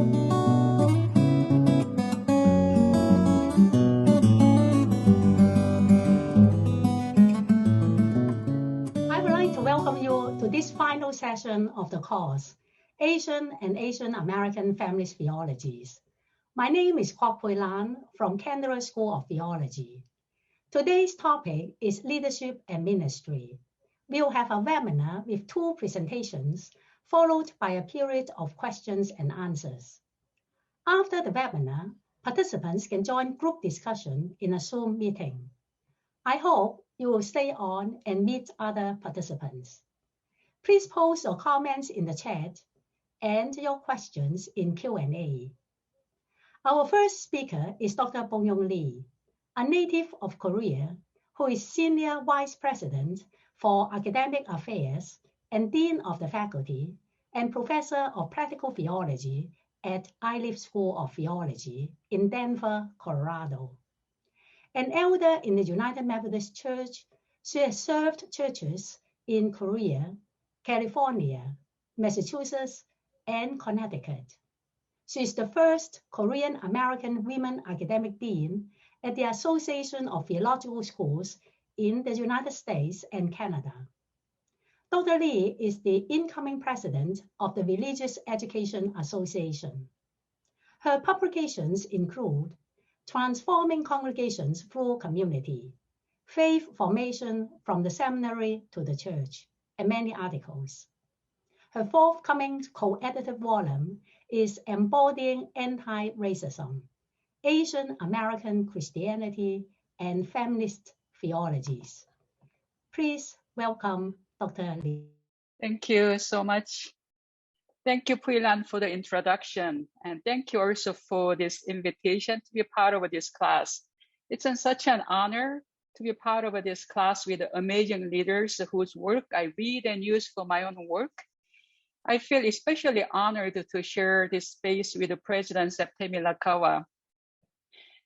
I would like to welcome you to this final session of the course, Asian and Asian American Feminist Theologies. My name is Kwok Pui Lan from Canberra School of Theology. Today's topic is Leadership and Ministry. We'll have a webinar with 2 presentations, followed by a period of questions and answers. After the webinar, participants can join group discussion in a Zoom meeting. I hope you will stay on and meet other participants. Please post your comments in the chat and your questions in Q&A. Our first speaker is Dr. Boyung Lee, a native of Korea, who is Senior Vice President for Academic Affairs and Dean of the Faculty and Professor of Practical Theology at Iliff School of Theology in Denver, Colorado. An elder in the United Methodist Church, she has served churches in Korea, California, Massachusetts, and Connecticut. She is the first Korean American women academic dean at the Association of Theological Schools in the United States and Canada. Dr. Lee is the incoming president of the Religious Education Association. Her publications include Transforming Congregations Through Community, Faith Formation from the Seminary to the Church, and many articles. Her forthcoming co-edited volume is Embodying Anti-Racism, Asian American Christianity and Feminist Theologies. Please welcome Dr. Lee. Thank you so much. Thank you, Pui Lan, for the introduction. And thank you also for this invitation to be part of this class. It's such an honor to be part of this class with amazing leaders whose work I read and use for my own work. I feel especially honored to share this space with President Septemmy Lakawa.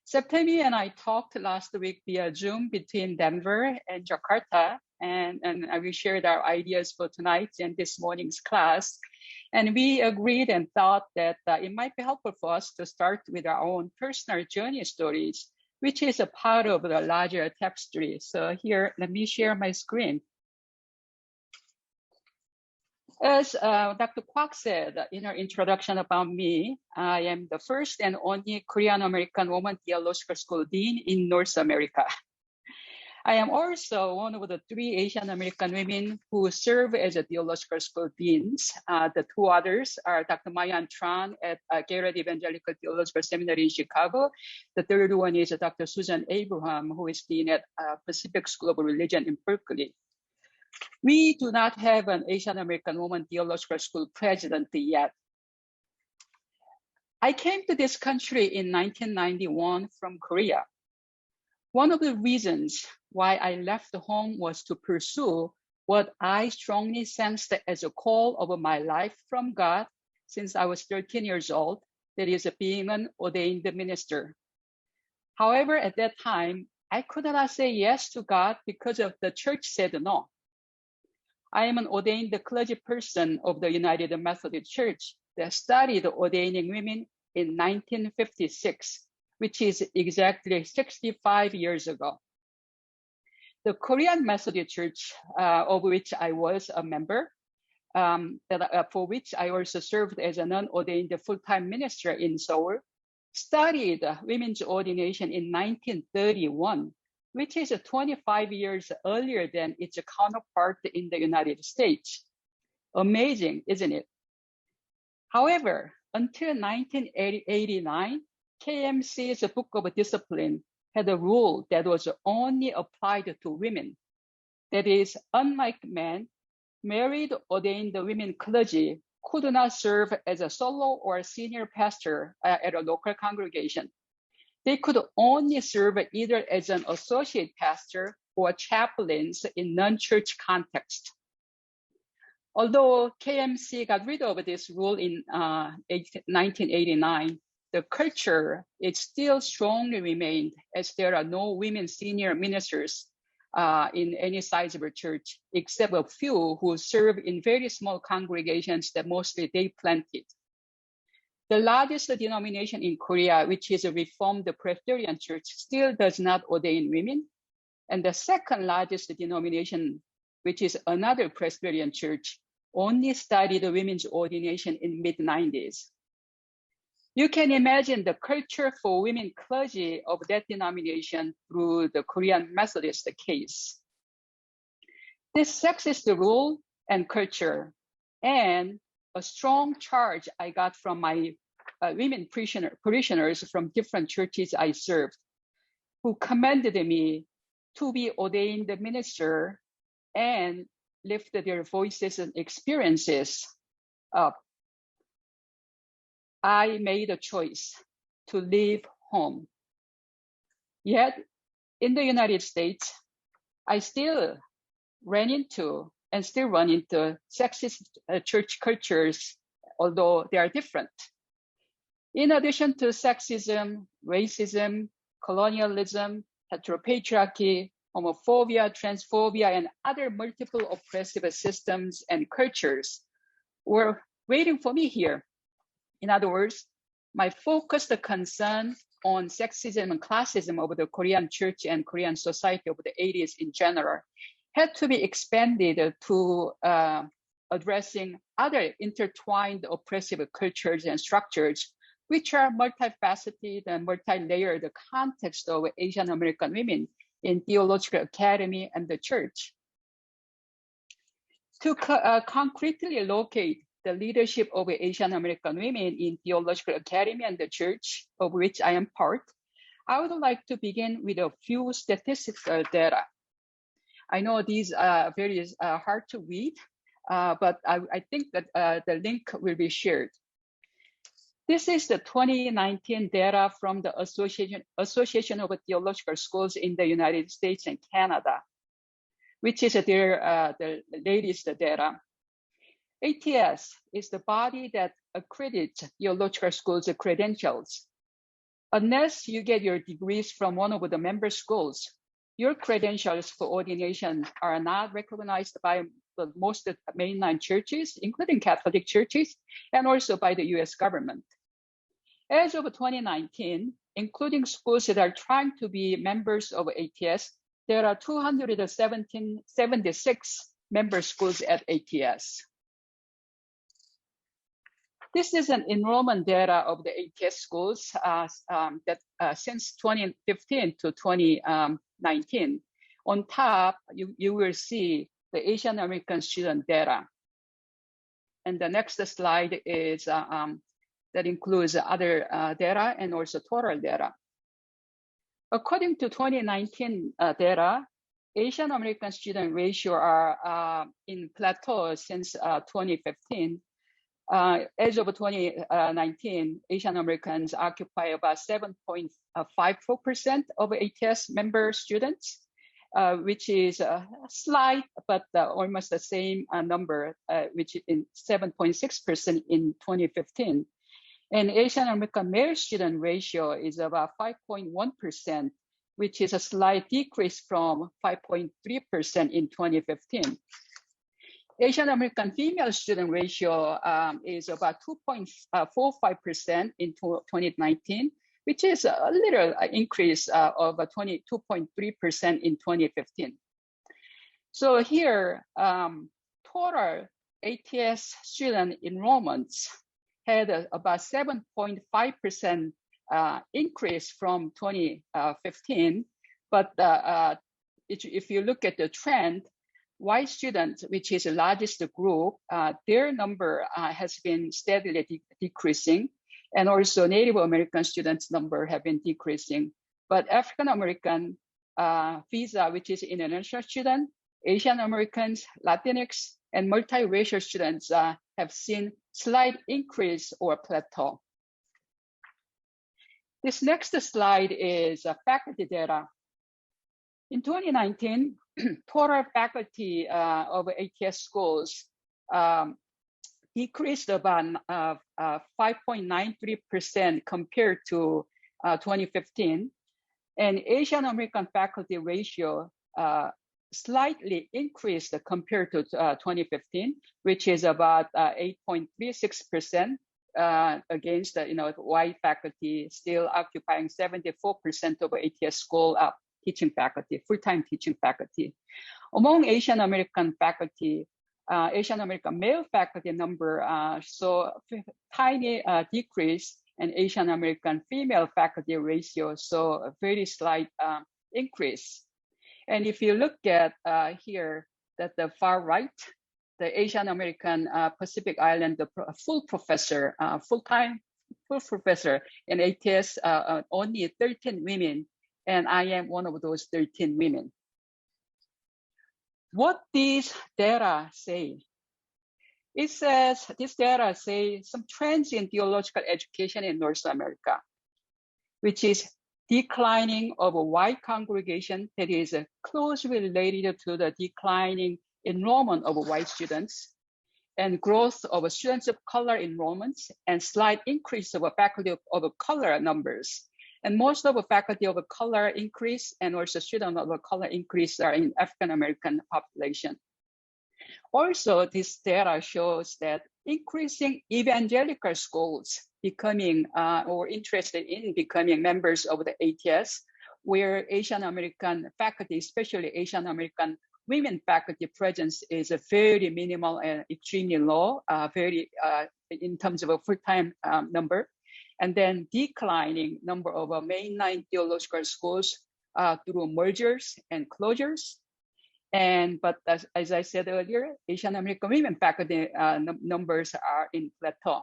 Septemmy and I talked last week via Zoom between Denver and Jakarta, and we shared our ideas for tonight and this morning's class. And we agreed and thought that it might be helpful for us to start with our own personal journey stories, which is a part of the larger tapestry. So here, let me share my screen. As Dr. Kwok said in her introduction about me, I am the first and only Korean American woman theological school dean in North America. I am also one of the 3 Asian American women who serve as a theological school deans. The 2 others are Dr. Mayan Tran at Garrett Evangelical Theological Seminary in Chicago. The 3rd one is Dr. Susan Abraham, who is dean at Pacific School of Religion in Berkeley. We do not have an Asian American woman theological school president yet. I came to this country in 1991 from Korea. One of the reasons why I left home was to pursue what I strongly sensed as a call of my life from God since I was 13 years old, that is being an ordained minister. However, at that time, I could not say yes to God because of the church said no. I am an ordained clergy person of the United Methodist Church that started ordaining women in 1956, which is exactly 65 years ago. The Korean Methodist Church, of which I was a member, for which I also served as a non-ordained full-time minister in Seoul, started women's ordination in 1931, which is 25 years earlier than its counterpart in the United States. Amazing, isn't it? However, until 1989, KMC's Book of Discipline had a rule that was only applied to women. That is, unlike men, married ordained women clergy could not serve as a solo or senior pastor at a local congregation. They could only serve either as an associate pastor or chaplains in non-church context. Although KMC got rid of this rule in 1989, the culture it still strongly remained, as there are no women senior ministers in any size of a church, except a few who serve in very small congregations that mostly they planted. The largest denomination in Korea, which is a Reformed Presbyterian Church, still does not ordain women. And the second largest denomination, which is another Presbyterian Church, only started women's ordination in mid-90s. You can imagine the culture for women clergy of that denomination through the Korean Methodist case. This sexist rule and culture, and a strong charge I got from my women parishioners from different churches I served, who commended me to be ordained minister and lift their voices and experiences up. I made a choice to leave home. Yet, in the United States, I still ran into and still run into sexist church cultures, although they are different. In addition to sexism, racism, colonialism, heteropatriarchy, homophobia, transphobia, and other multiple oppressive systems and cultures were waiting for me here. In other words, my focused concern on sexism and classism of the Korean church and Korean society of the 80s in general had to be expanded to addressing other intertwined oppressive cultures and structures, which are multifaceted and multi-layered context of Asian American women in Theological Academy and the church. To concretely locate the leadership of Asian American women in Theological Academy and the church, of which I am part, I would like to begin with a few statistical data. I know these are very hard to read, but I think that the link will be shared. This is the 2019 data from the Association of Theological Schools in the United States and Canada, which is their the latest data. ATS is the body that accredits theological schools' credentials. Unless you get your degrees from one of the member schools, your credentials for ordination are not recognized by the most mainline churches, including Catholic churches, and also by the US government. As of 2019, including schools that are trying to be members of ATS, there are 276 member schools at ATS. This is an enrollment data of the ATS schools since 2015 to 2019. On top, you will see the Asian American student data. And the next slide is that includes other data and also total data. According to 2019 data, Asian American student ratio are in plateau since 2015. As of 2019, Asian Americans occupy about 7.54% of ATS member students, which is a slight but almost the same number, which is 7.6% in 2015. And Asian American male student ratio is about 5.1%, which is a slight decrease from 5.3% in 2015. Asian American female student ratio is about 2.45% in 2019, which is a little increase of 22.3% in 2015. So here, total ATS student enrollments had about 7.5% increase from 2015. But if you look at the trend, white students, which is the largest group, their number has been steadily decreasing, and also Native American students' number have been decreasing. But African American visa, which is international student, Asian Americans, Latinx, and multiracial students have seen slight increase or plateau. This next slide is faculty data. In 2019, total faculty of ATS schools decreased about 5.93% compared to 2015. And Asian American faculty ratio slightly increased compared to 2015, which is about 8.36%, against the white faculty, still occupying 74% of ATS school teaching faculty, full-time teaching faculty. Among Asian American faculty, Asian American male faculty number saw tiny decrease, and Asian American female faculty ratio saw a very slight increase. And if you look at here, that the far right, the Asian American Pacific Island, the full professor in ATS, only 13 women, and I am one of those 13 women. What these data say? It says, this data say some trends in theological education in North America, which is declining of a white congregation that is closely related to the declining enrollment of white students, and growth of students of color enrollments, and slight increase of faculty of color numbers. And most of the faculty of color increase and also students of color increase are in African American population. Also, this data shows that increasing evangelical schools becoming or interested in becoming members of the ATS, where Asian American faculty, especially Asian American women faculty presence, is a very minimal and extremely low, in terms of a full-time number, and then declining number of mainline theological schools through mergers and closures. But as I said earlier, Asian American women faculty numbers are in plateau.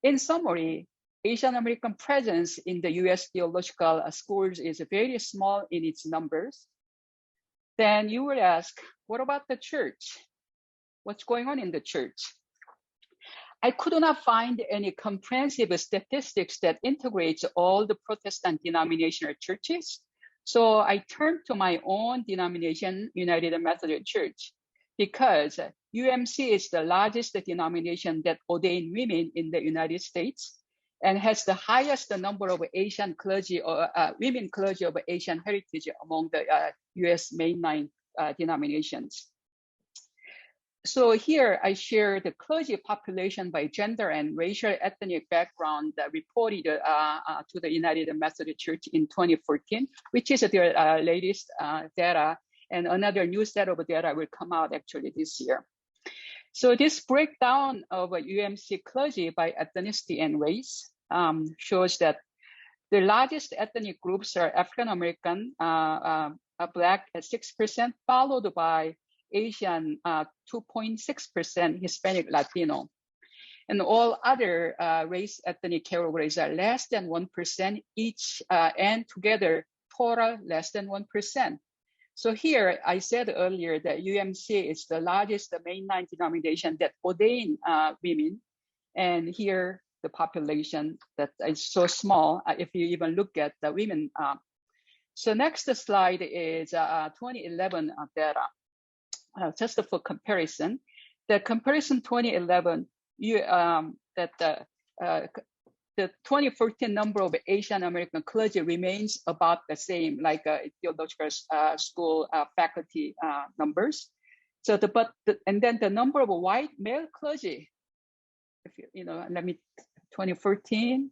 In summary, Asian American presence in the US theological schools is very small in its numbers. Then you would ask, what about the church? What's going on in the church? I could not find any comprehensive statistics that integrates all the Protestant denominational churches. So I turned to my own denomination, United Methodist Church, because UMC is the largest denomination that ordains women in the United States and has the highest number of Asian clergy or women clergy of Asian heritage among the US mainline denominations. So here I share the clergy population by gender and racial ethnic background reported to the United Methodist Church in 2014, which is their latest data, and another new set of data will come out actually this year. So this breakdown of UMC clergy by ethnicity and race shows that the largest ethnic groups are African American, Black at 6%, followed by Asian 2.6%, Hispanic, Latino. And all other race ethnic categories are less than 1% each, and together total less than 1%. So here I said earlier that UMC is the largest mainline denomination that ordain women, and here the population that is so small if you even look at the women. So next slide is 2011 data. Just for comparison, the comparison 2011, the 2014 number of Asian American clergy remains about the same, like theological school faculty numbers. So and then the number of white male clergy, if you know, 2014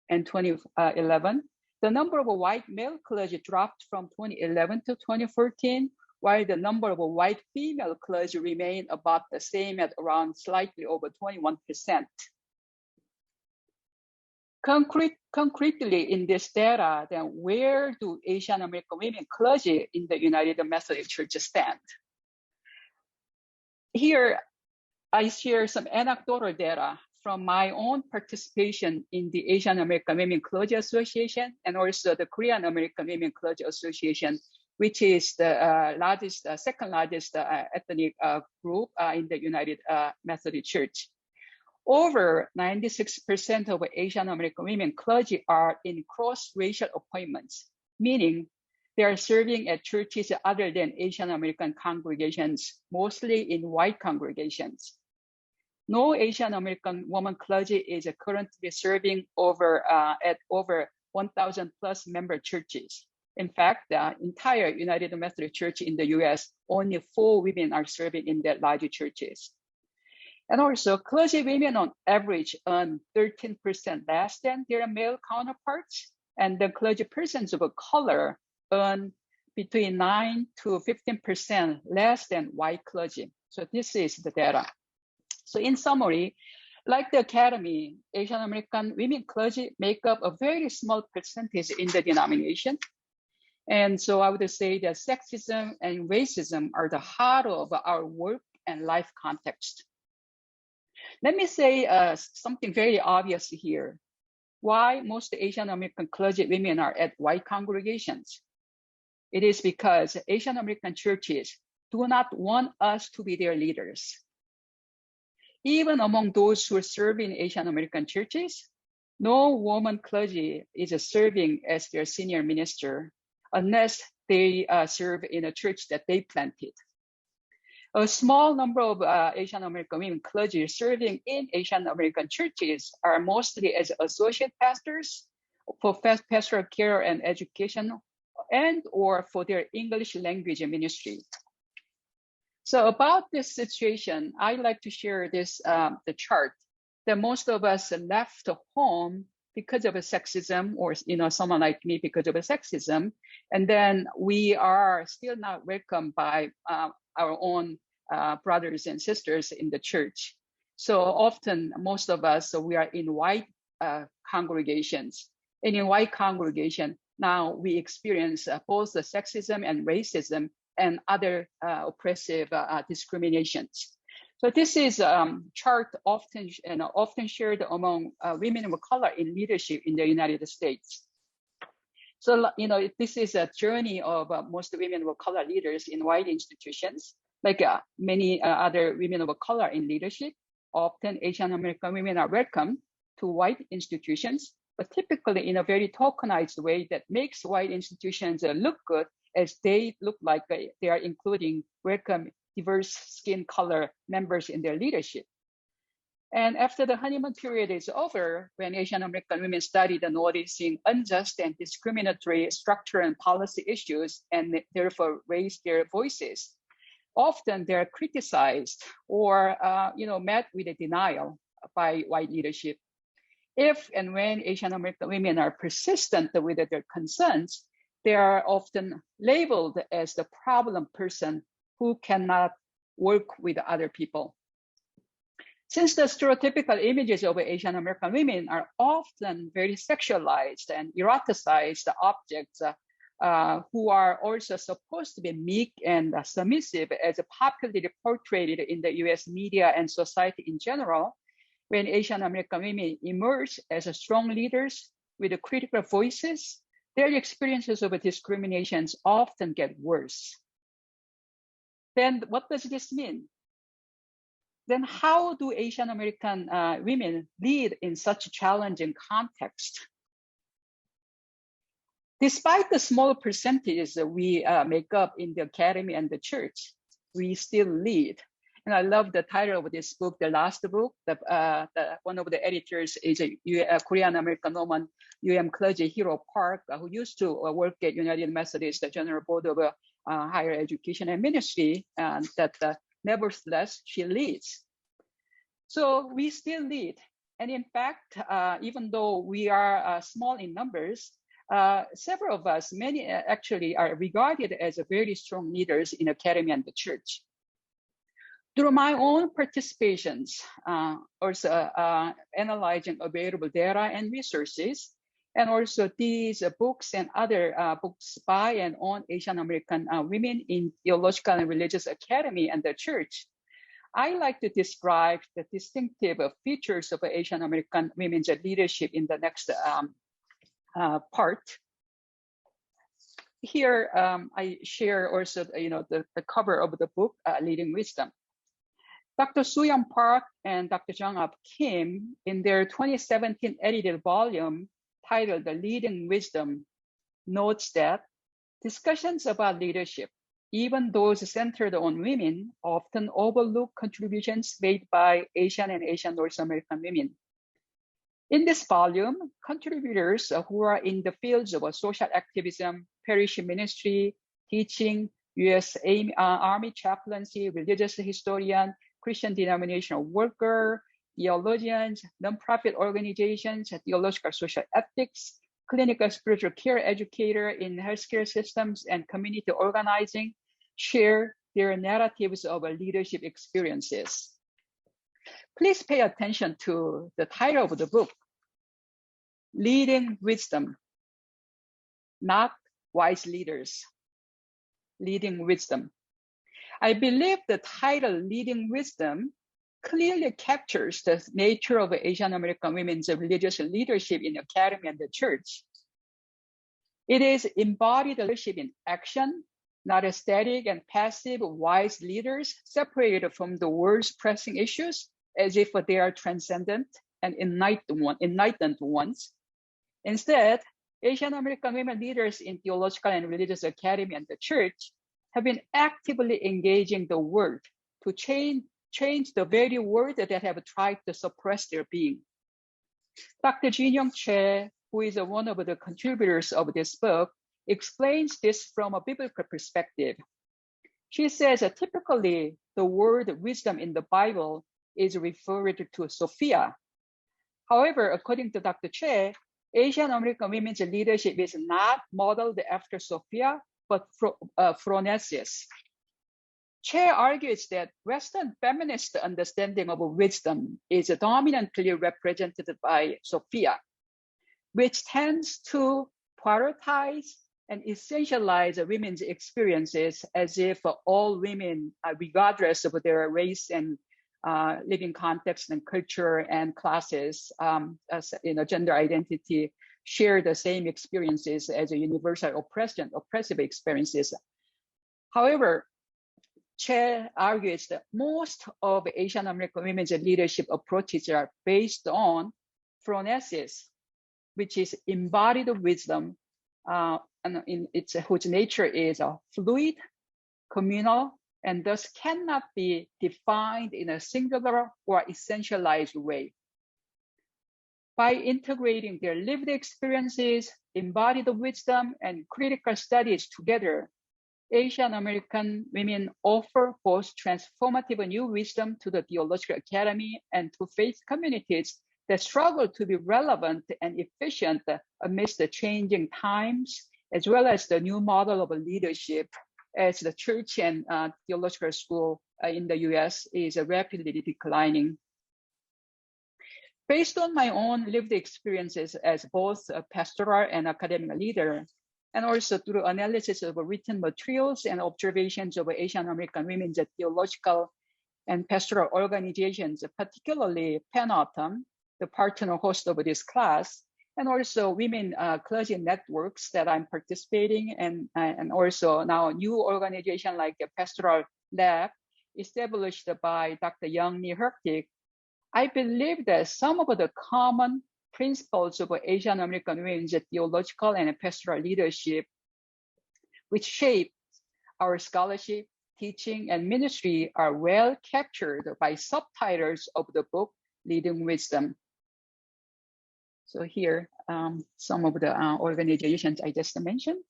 and 2011, the number of white male clergy dropped from 2011 to 2014, while the number of white female clergy remained about the same at around slightly over 21%. Concretely in this data, then where do Asian American women clergy in the United Methodist Church stand? Here, I share some anecdotal data from my own participation in the Asian American Women Clergy Association and also the Korean American Women Clergy Association, which is the second largest ethnic group in the United Methodist Church. Over 96% of Asian American women clergy are in cross-racial appointments, meaning they are serving at churches other than Asian American congregations, mostly in white congregations. No Asian American woman clergy is currently serving at over 1,000 plus member churches. In fact, the entire United Methodist Church in the US, only 4 women are serving in their larger churches. And also, clergy women on average earn 13% less than their male counterparts, and the clergy persons of color earn between 9 to 15% less than white clergy. So this is the data. So in summary, like the Academy, Asian American women clergy make up a very small percentage in the denomination. And so I would say that sexism and racism are the heart of our work and life context. Let me say something very obvious here. Why most Asian American clergy women are at white congregations? It is because Asian American churches do not want us to be their leaders. Even among those who serve in Asian American churches, no woman clergy is serving as their senior minister unless they serve in a church that they planted. A small number of Asian American women clergy serving in Asian American churches are mostly as associate pastors for pastoral care and education and or for their English language ministry. So about this situation, I like to share this the chart that most of us left home because of a sexism, or someone like me because of a sexism, and then we are still not welcomed by our own brothers and sisters in the church. So often, most of us, we are in white congregations, and in white congregation now we experience both the sexism and racism and other oppressive discriminations. So this is chart often shared among women of color in leadership in the United States. So this is a journey of most women of color leaders in white institutions, like many other women of color in leadership. Often Asian American women are welcome to white institutions, but typically in a very tokenized way that makes white institutions look good, as they look like they are including welcome diverse skin color members in their leadership. And after the honeymoon period is over, when Asian American women started noticing unjust and discriminatory structure and policy issues and therefore raise their voices, often they're criticized or met with a denial by white leadership. If and when Asian American women are persistent with their concerns, they are often labeled as the problem person who cannot work with other people. Since the stereotypical images of Asian American women are often very sexualized and eroticized objects who are also supposed to be meek and submissive, as popularly portrayed in the US media and society in general, when Asian American women emerge as strong leaders with critical voices, their experiences of discriminations often get worse. Then what does this mean? Then how do Asian American women lead in such a challenging context? Despite the small percentages that we make up in the academy and the church, we still lead. And I love the title of this book, the last book. One of the editors is a Korean American woman, clergy Hero Park, who used to work at United Methodist, the General Board of Higher Education and Ministry, and that nevertheless she leads. So we still lead. And in fact, even though we are small in numbers, several of us, many actually are regarded as very strong leaders in academy and the church. Through my own participations, also analyzing available data and resources, and also these books and other books by and on Asian American women in theological and religious academy and the church, I like to describe the distinctive features of Asian American women's leadership in the next part. Here, I share also, the cover of the book, Leading Wisdom. Dr. Soo-young Park and Dr. Jung-up Kim, in their 2017 edited volume titled The Leading Wisdom, notes that discussions about leadership, even those centered on women, often overlook contributions made by Asian and Asian North American women. In this volume, contributors who are in the fields of social activism, parish ministry, teaching, U.S. Army chaplaincy, religious historian, Christian denominational worker, theologians, nonprofit organizations, theological social ethics, clinical spiritual care educator in healthcare systems, and community organizing share their narratives of leadership experiences. Please pay attention to the title of the book, Leading Wisdom, Not Wise Leaders. Leading Wisdom. I believe the title Leading Wisdom clearly captures the nature of Asian American women's religious leadership in academy and the church. It is embodied leadership in action, not a static and passive wise leaders separated from the world's pressing issues as if they are transcendent and enlightened ones. Instead, Asian American women leaders in theological and religious academy and the church have been actively engaging the world to change the very world that have tried to suppress their being. Dr. Jin-Young Choi, who is one of the contributors of this book, explains this from a biblical perspective. She says that typically the word wisdom in the Bible is referred to Sophia. However, according to Dr. Choi, Asian American women's leadership is not modeled after Sophia, but Phronesis. Choi argues that Western feminist understanding of wisdom is dominantly represented by Sophia, which tends to prioritize and essentialize women's experiences as if all women, regardless of their race and living context and culture and classes, gender identity, share the same experiences as a universal oppressive experiences. However, Choi argues that most of Asian American women's leadership approaches are based on phronesis, which is embodied wisdom, whose nature is fluid, communal, and thus cannot be defined in a singular or essentialized way. By integrating their lived experiences, embodied wisdom, and critical studies together, Asian American women offer both transformative new wisdom to the theological academy and to faith communities that struggle to be relevant and efficient amidst the changing times, as well as the new model of leadership as the church and theological school in the US is rapidly declining. Based on my own lived experiences as both a pastoral and academic leader, and also through analysis of written materials and observations of Asian American women's theological and pastoral organizations, particularly Penautumn, the partner host of this class, and also women clergy networks that I'm participating in, and also now a new organization like the Pastoral Lab established by Dr. Young-Mi Hertig. I believe that some of the common principles of Asian American women's theological and pastoral leadership, which shape our scholarship, teaching, and ministry, are well captured by subtitles of the book, Leading Wisdom. So here, some of the organizations I just mentioned.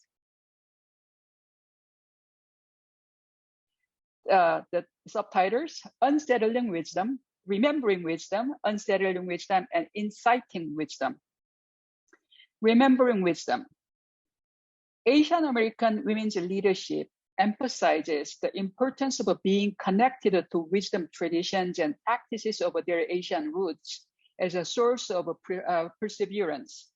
The subtitles, Unsettling Wisdom, Remembering Wisdom, Unsettling Wisdom, and Inciting Wisdom. Remembering Wisdom. Asian American women's leadership emphasizes the importance of being connected to wisdom traditions and practices of their Asian roots as a source of perseverance.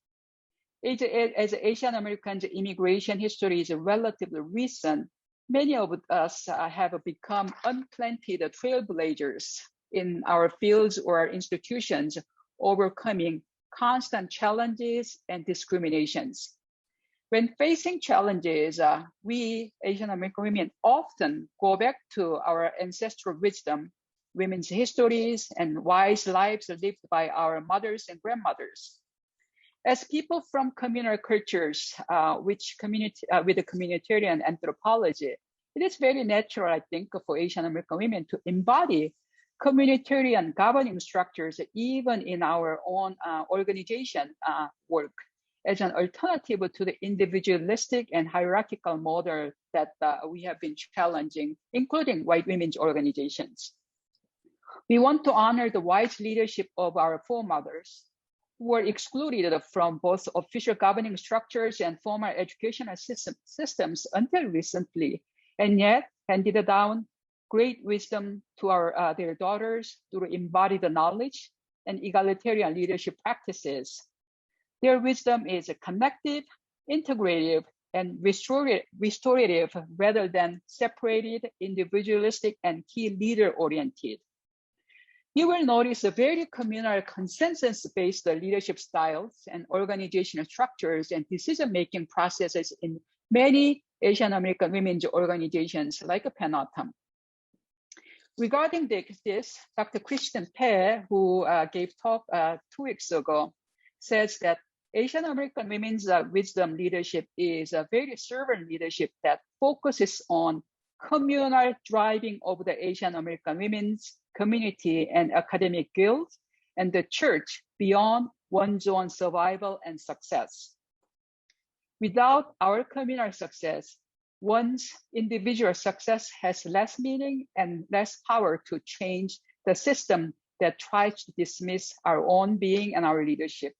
As Asian Americans' immigration history is relatively recent, many of us have become unplanted trailblazers in our fields or institutions, overcoming constant challenges and discriminations. When facing challenges, we Asian American women often go back to our ancestral wisdom, women's histories, and wise lives lived by our mothers and grandmothers. As people from communal cultures with the communitarian anthropology, it is very natural, I think, for Asian American women to embody communitarian governing structures even in our own organization work as an alternative to the individualistic and hierarchical model that we have been challenging, including white women's organizations. We want to honor the wise leadership of our foremothers, who were excluded from both official governing structures and formal educational systems until recently, and yet handed down great wisdom to their daughters through embodied knowledge and egalitarian leadership practices. Their wisdom is connected, integrative, and restorative rather than separated, individualistic, and key leader-oriented. You will notice a very communal consensus-based leadership styles and organizational structures and decision-making processes in many Asian American women's organizations like PANATOM. Regarding this, Dr. Christian Pei, who gave talk 2 weeks ago, says that Asian American women's wisdom leadership is a very servant leadership that focuses on communal driving of the Asian American women's community and academic guilds and the church beyond one's own survival and success. Without our communal success, one's individual success has less meaning and less power to change the system that tries to dismiss our own being and our leadership.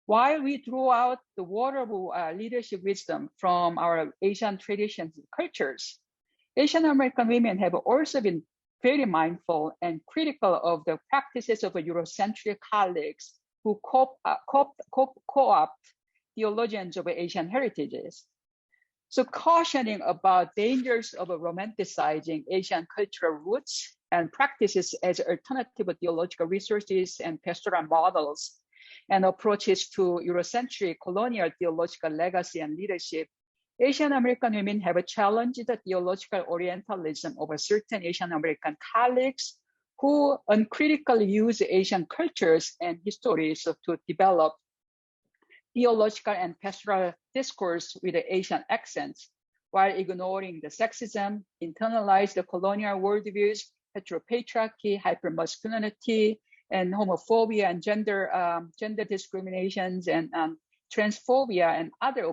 While we draw out the wonderful leadership wisdom from our Asian traditions and cultures, Asian American women have also been very mindful and critical of the practices of Eurocentric colleagues who co-opt theologians of Asian heritages. So cautioning about dangers of romanticizing Asian cultural roots and practices as alternative theological resources and pastoral models and approaches to Eurocentric colonial theological legacy and leadership, Asian American women have challenged the theological orientalism of certain Asian American colleagues who uncritically use Asian cultures and histories to develop theological and pastoral discourse with Asian accents, while ignoring the sexism, internalized colonial worldviews, heteropatriarchy, hypermasculinity, and homophobia and gender discriminations and transphobia and other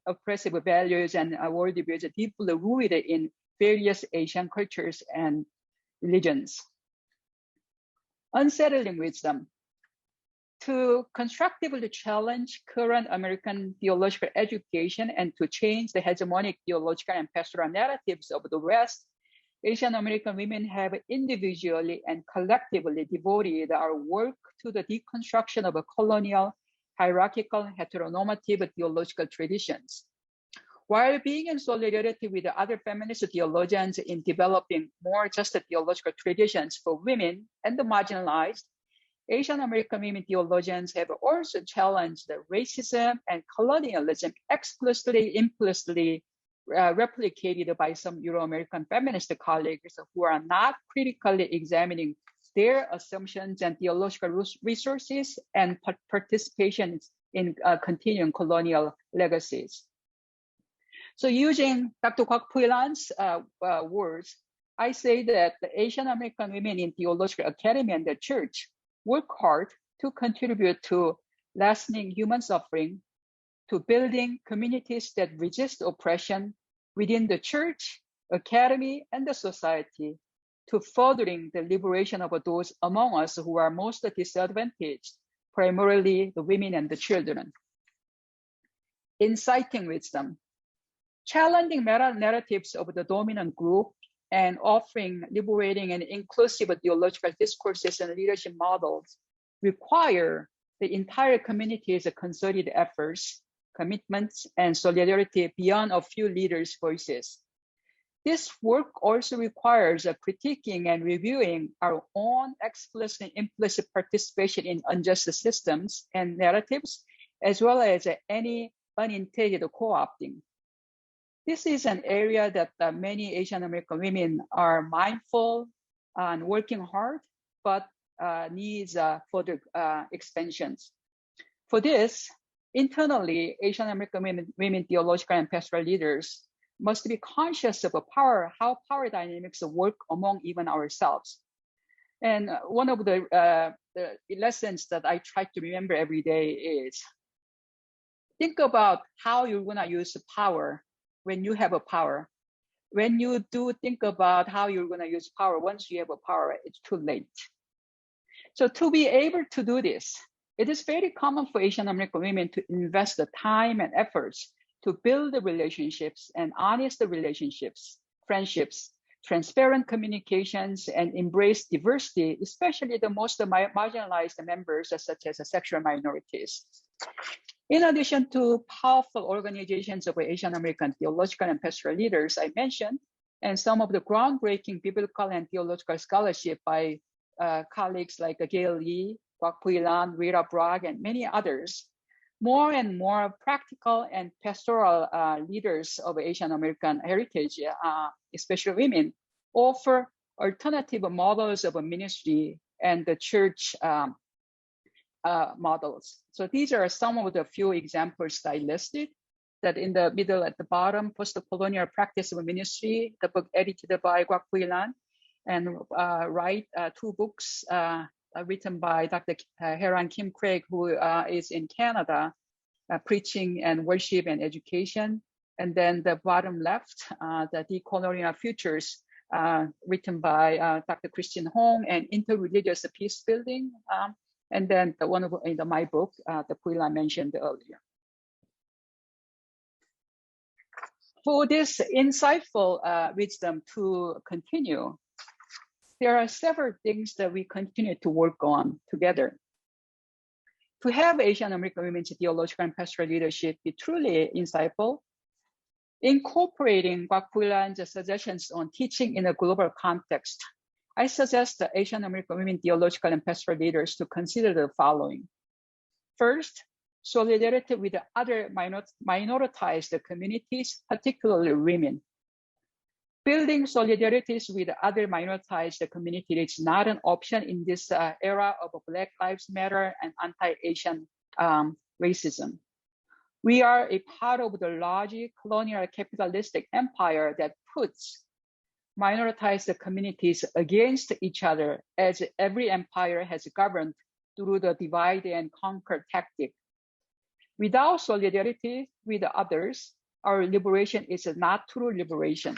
oppressive values and worldviews deeply rooted in various Asian cultures and religions. Unsettling wisdom. To constructively challenge current American theological education and to change the hegemonic theological and pastoral narratives of the West, Asian American women have individually and collectively devoted our work to the deconstruction of colonial, hierarchical, heteronormative theological traditions. While being in solidarity with the other feminist theologians in developing more just theological traditions for women and the marginalized, Asian American women theologians have also challenged the racism and colonialism explicitly, implicitly replicated by some Euro-American feminist colleagues who are not critically examining their assumptions and theological resources and participation in continuing colonial legacies. So using Dr. Kwak Pui-lan's words, I say that the Asian American women in theological academy and the church work hard to contribute to lessening human suffering, to building communities that resist oppression within the church, academy, and the society, to furthering the liberation of those among us who are most disadvantaged, primarily the women and the children. Inciting wisdom. Challenging meta-narratives of the dominant group and offering liberating and inclusive theological discourses and leadership models require the entire community's concerted efforts, commitments, and solidarity beyond a few leaders' voices. This work also requires critiquing and reviewing our own explicit and implicit participation in unjust systems and narratives, as well as any unintended co-opting. This is an area that many Asian American women are mindful and working hard, but needs further expansions. For this, internally, Asian American women theological and pastoral leaders must be conscious of how power dynamics work among even ourselves. And one of the lessons that I try to remember every day is, think about how you're gonna use power when you have a power. when you do think about how you're going to use power, once you have a power, it's too late. So to be able to do this, it is very common for Asian American women to invest the time and efforts to build the relationships and honest relationships, friendships, transparent communications, and embrace diversity, especially the most marginalized members, such as sexual minorities. In addition to powerful organizations of Asian American theological and pastoral leaders I mentioned, and some of the groundbreaking biblical and theological scholarship by colleagues like Gail Lee, Kwak Pui-lan, Rita Bragg, and many others, more and more practical and pastoral leaders of Asian American heritage, especially women, offer alternative models of a ministry and the church models. So these are some of the few examples I listed. That in the middle at the bottom, Post-Colonial Practice of Ministry, the book edited by Kwak Pui-lan, and right, two books written by Dr. Heran Kim Craig, who is in Canada, Preaching and Worship and Education. And then the bottom left, the Decolonial Futures, written by Dr. Christine Hong, and Interreligious Peace Building. And then the one in my book, the Pui-lan mentioned earlier. For this insightful wisdom to continue, there are several things that we continue to work on together. To have Asian American women's theological and pastoral leadership be truly insightful, incorporating Kwak Pui-lan's suggestions on teaching in a global context, I suggest the Asian American women theological and pastoral leaders to consider the following. First, solidarity with the other minoritized communities, particularly women. Building solidarities with other minoritized communities is not an option in this era of Black Lives Matter and anti-Asian racism. We are a part of the large colonial capitalistic empire that puts minoritized communities against each other, as every empire has governed through the divide and conquer tactic. Without solidarity with others, our liberation is not true liberation.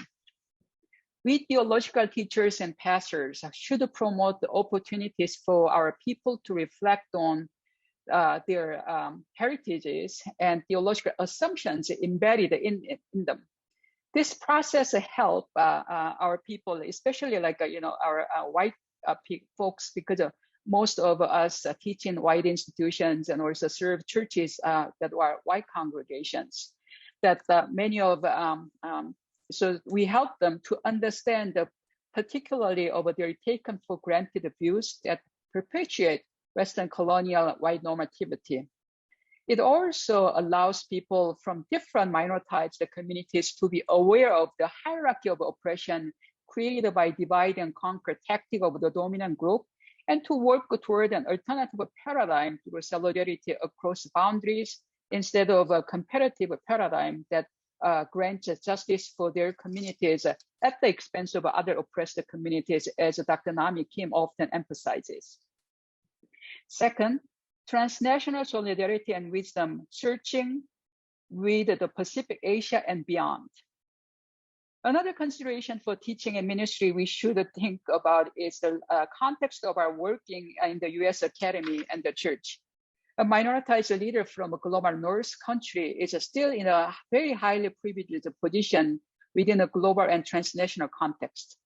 We theological teachers and pastors should promote the opportunities for our people to reflect on their heritages and theological assumptions embedded in them. This process helps our people, especially like our white folks, because most of us teach in white institutions and also serve churches that are white congregations. That many of so we help them to understand particularly of their taken for granted views that perpetuate Western colonial white normativity. It also allows people from different minoritized communities to be aware of the hierarchy of oppression created by divide and conquer tactic of the dominant group, and to work toward an alternative paradigm through solidarity across boundaries instead of a competitive paradigm that grants justice for their communities at the expense of other oppressed communities, as Dr. Nami Kim often emphasizes. Second, transnational solidarity and wisdom searching with the Pacific Asia and beyond. Another consideration for teaching and ministry we should think about is the context of our working in the US Academy and the church. A minoritized leader from a global North country is still in a very highly privileged position within a global and transnational context.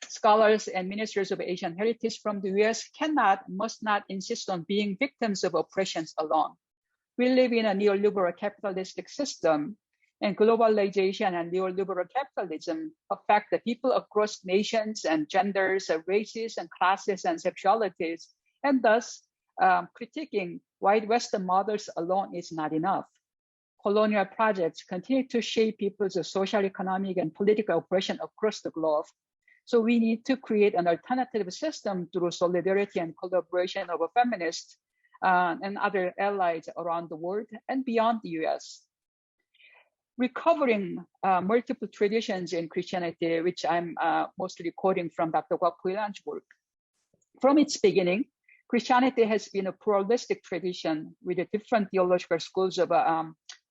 Scholars and ministers of Asian heritage from the US must not insist on being victims of oppressions alone. We live in a neoliberal capitalistic system, and globalization and neoliberal capitalism affect the people across nations and genders, races and classes and sexualities, and thus critiquing white Western models alone is not enough. Colonial projects continue to shape people's social, economic, and political oppression across the globe. So we need to create an alternative system through solidarity and collaboration of feminists and other allies around the world and beyond the US. Recovering multiple traditions in Christianity, which I'm mostly quoting from Dr. Kwak Pui-lan's work. From its beginning, Christianity has been a pluralistic tradition with different theological schools of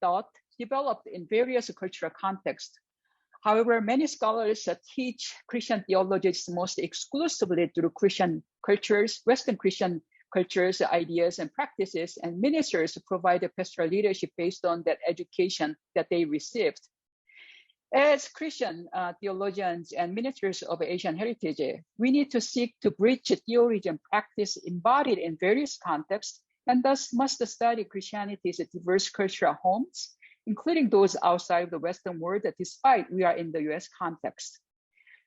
thought developed in various cultural contexts. However, many scholars teach Christian theologies most exclusively through Christian cultures, Western Christian cultures, ideas, and practices, and ministers provide the pastoral leadership based on that education that they received. As Christian theologians and ministers of Asian heritage, we need to seek to bridge theory and practice embodied in various contexts, and thus must study Christianity's diverse cultural homes, including those outside of the Western world, despite we are in the US context.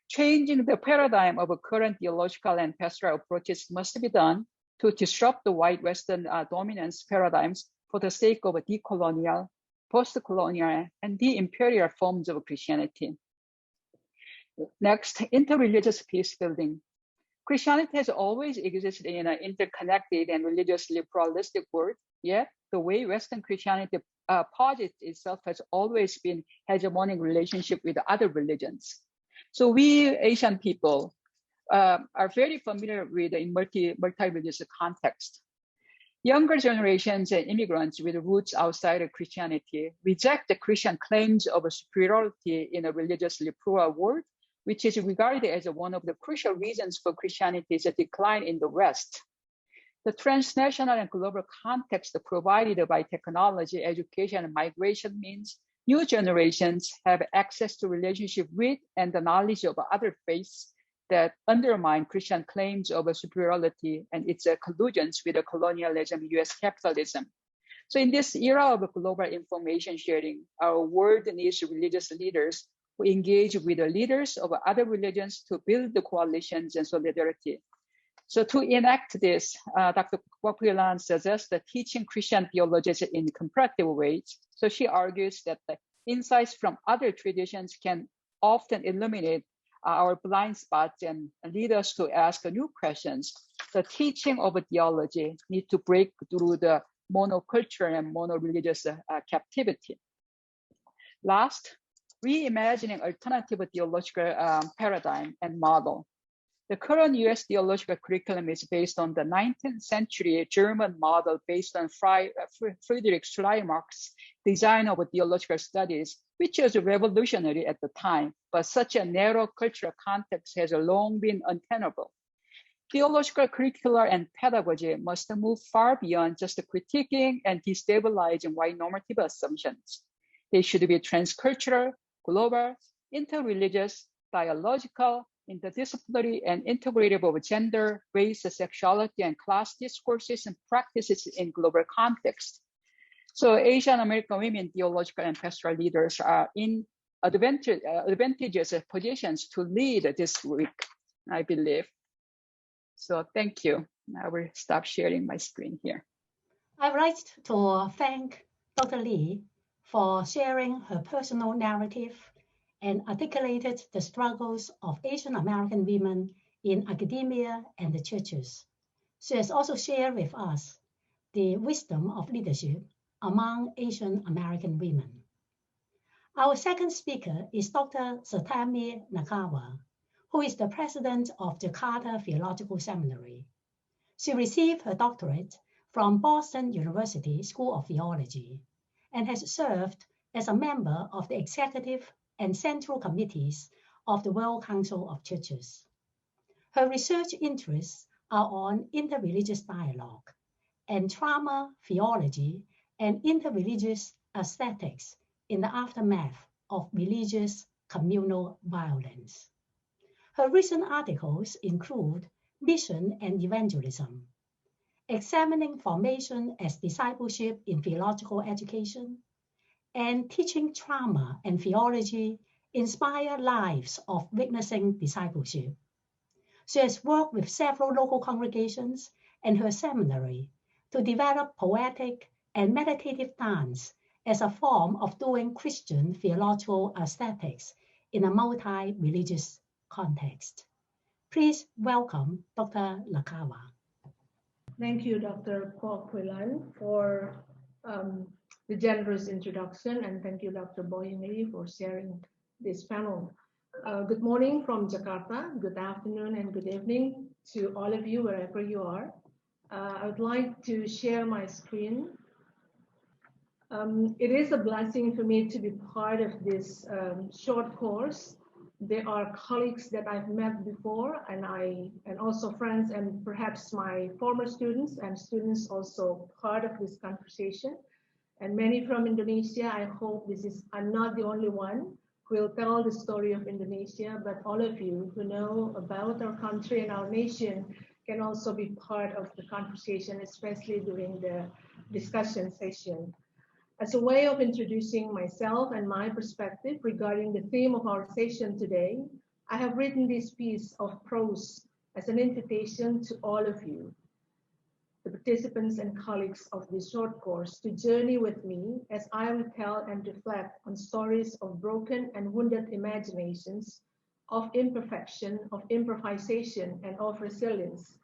Changing the paradigm of current theological and pastoral approaches must be done to disrupt the white Western dominance paradigms for the sake of decolonial, post-colonial, and de-imperial forms of Christianity. Next, interreligious peace building. Christianity has always existed in an interconnected and religiously pluralistic world, yet the way Western Christianity posits itself has always been hegemonic relationship with other religions. So we Asian people are very familiar with the multi-religious context. Younger generations and immigrants with roots outside of Christianity reject the Christian claims of superiority in a religiously plural world, which is regarded as one of the crucial reasons for Christianity's decline in the West. The transnational and global context provided by technology, education, and migration means new generations have access to relationship with and the knowledge of other faiths that undermine Christian claims of superiority and its collusions with colonialism, US capitalism. So in this era of global information sharing, our world needs religious leaders who engage with the leaders of other religions to build the coalitions and solidarity. So to enact this, Dr. Kwok-Hui-Lan suggests that teaching Christian theologies in comparative ways. So she argues that the insights from other traditions can often illuminate our blind spots and lead us to ask new questions. The teaching of theology need to break through the monocultural and mono-religious captivity. Last, reimagining alternative theological paradigm and model. The current US theological curriculum is based on the 19th century German model based on Friedrich Schleiermach's design of theological studies, which was revolutionary at the time, but such a narrow cultural context has long been untenable. Theological curricula and pedagogy must move far beyond just critiquing and destabilizing white normative assumptions. They should be transcultural, global, interreligious, dialogical, interdisciplinary, and integrative of gender, race, sexuality, and class discourses and practices in global context. So Asian American women theological and pastoral leaders are in advantageous positions to lead this week, I believe. So thank you. I will stop sharing my screen here. I would like to thank Dr. Lee for sharing her personal narrative and articulated the struggles of Asian American women in academia and the churches. She has also shared with us the wisdom of leadership among Asian American women. Our second speaker is Dr. Septemmy Lakawa, who is the president of Jakarta Theological Seminary. She received her doctorate from Boston University School of Theology and has served as a member of the executive and central committees of the World Council of Churches. Her research interests are on interreligious dialogue and trauma theology and interreligious aesthetics in the aftermath of religious communal violence. Her recent articles include Mission and Evangelism, Examining Formation as Discipleship in Theological Education, and Teaching Trauma and Theology Inspire Lives of Witnessing Discipleship. She has worked with several local congregations and her seminary to develop poetic and meditative dance as a form of doing Christian theological aesthetics in a multi-religious context. Please welcome Dr. Lakawa. Thank you, Dr. Kwok-Hui-Lan, for the generous introduction, and thank you, Dr. Boyung for sharing this panel. Good morning from Jakarta, good afternoon and good evening to all of you wherever you are. I would like to share my screen. It is a blessing for me to be part of this short course. There are colleagues that I've met before, and also friends and perhaps my former students and students also part of this conversation. And many from Indonesia. I hope I'm not the only one who will tell the story of Indonesia, but all of you who know about our country and our nation can also be part of the conversation, especially during the discussion session. As a way of introducing myself and my perspective regarding the theme of our session today, I have written this piece of prose as an invitation to all of you, the participants and colleagues of this short course, to journey with me as I retell and reflect on stories of broken and wounded imaginations, of imperfection, of improvisation, and of resilience.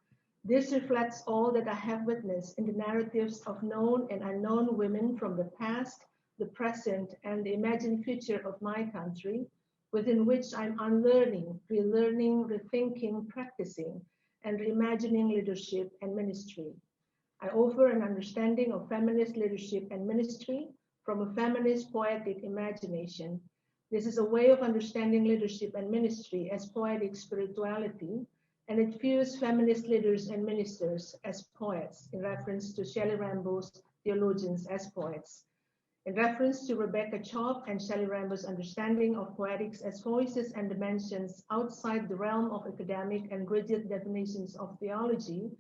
This reflects all that I have witnessed in the narratives of known and unknown women from the past, the present, and the imagined future of my country, within which I'm unlearning, relearning, rethinking, practicing, and reimagining leadership and ministry. I offer an understanding of feminist leadership and ministry from a feminist poetic imagination. This is a way of understanding leadership and ministry as poetic spirituality, and it views feminist leaders and ministers as poets, in reference to Shelley Rambo's theologians as poets, in reference to Rebecca Chop and Shelley Rambo's understanding of poetics as voices and dimensions outside the realm of academic and rigid definitions of theology.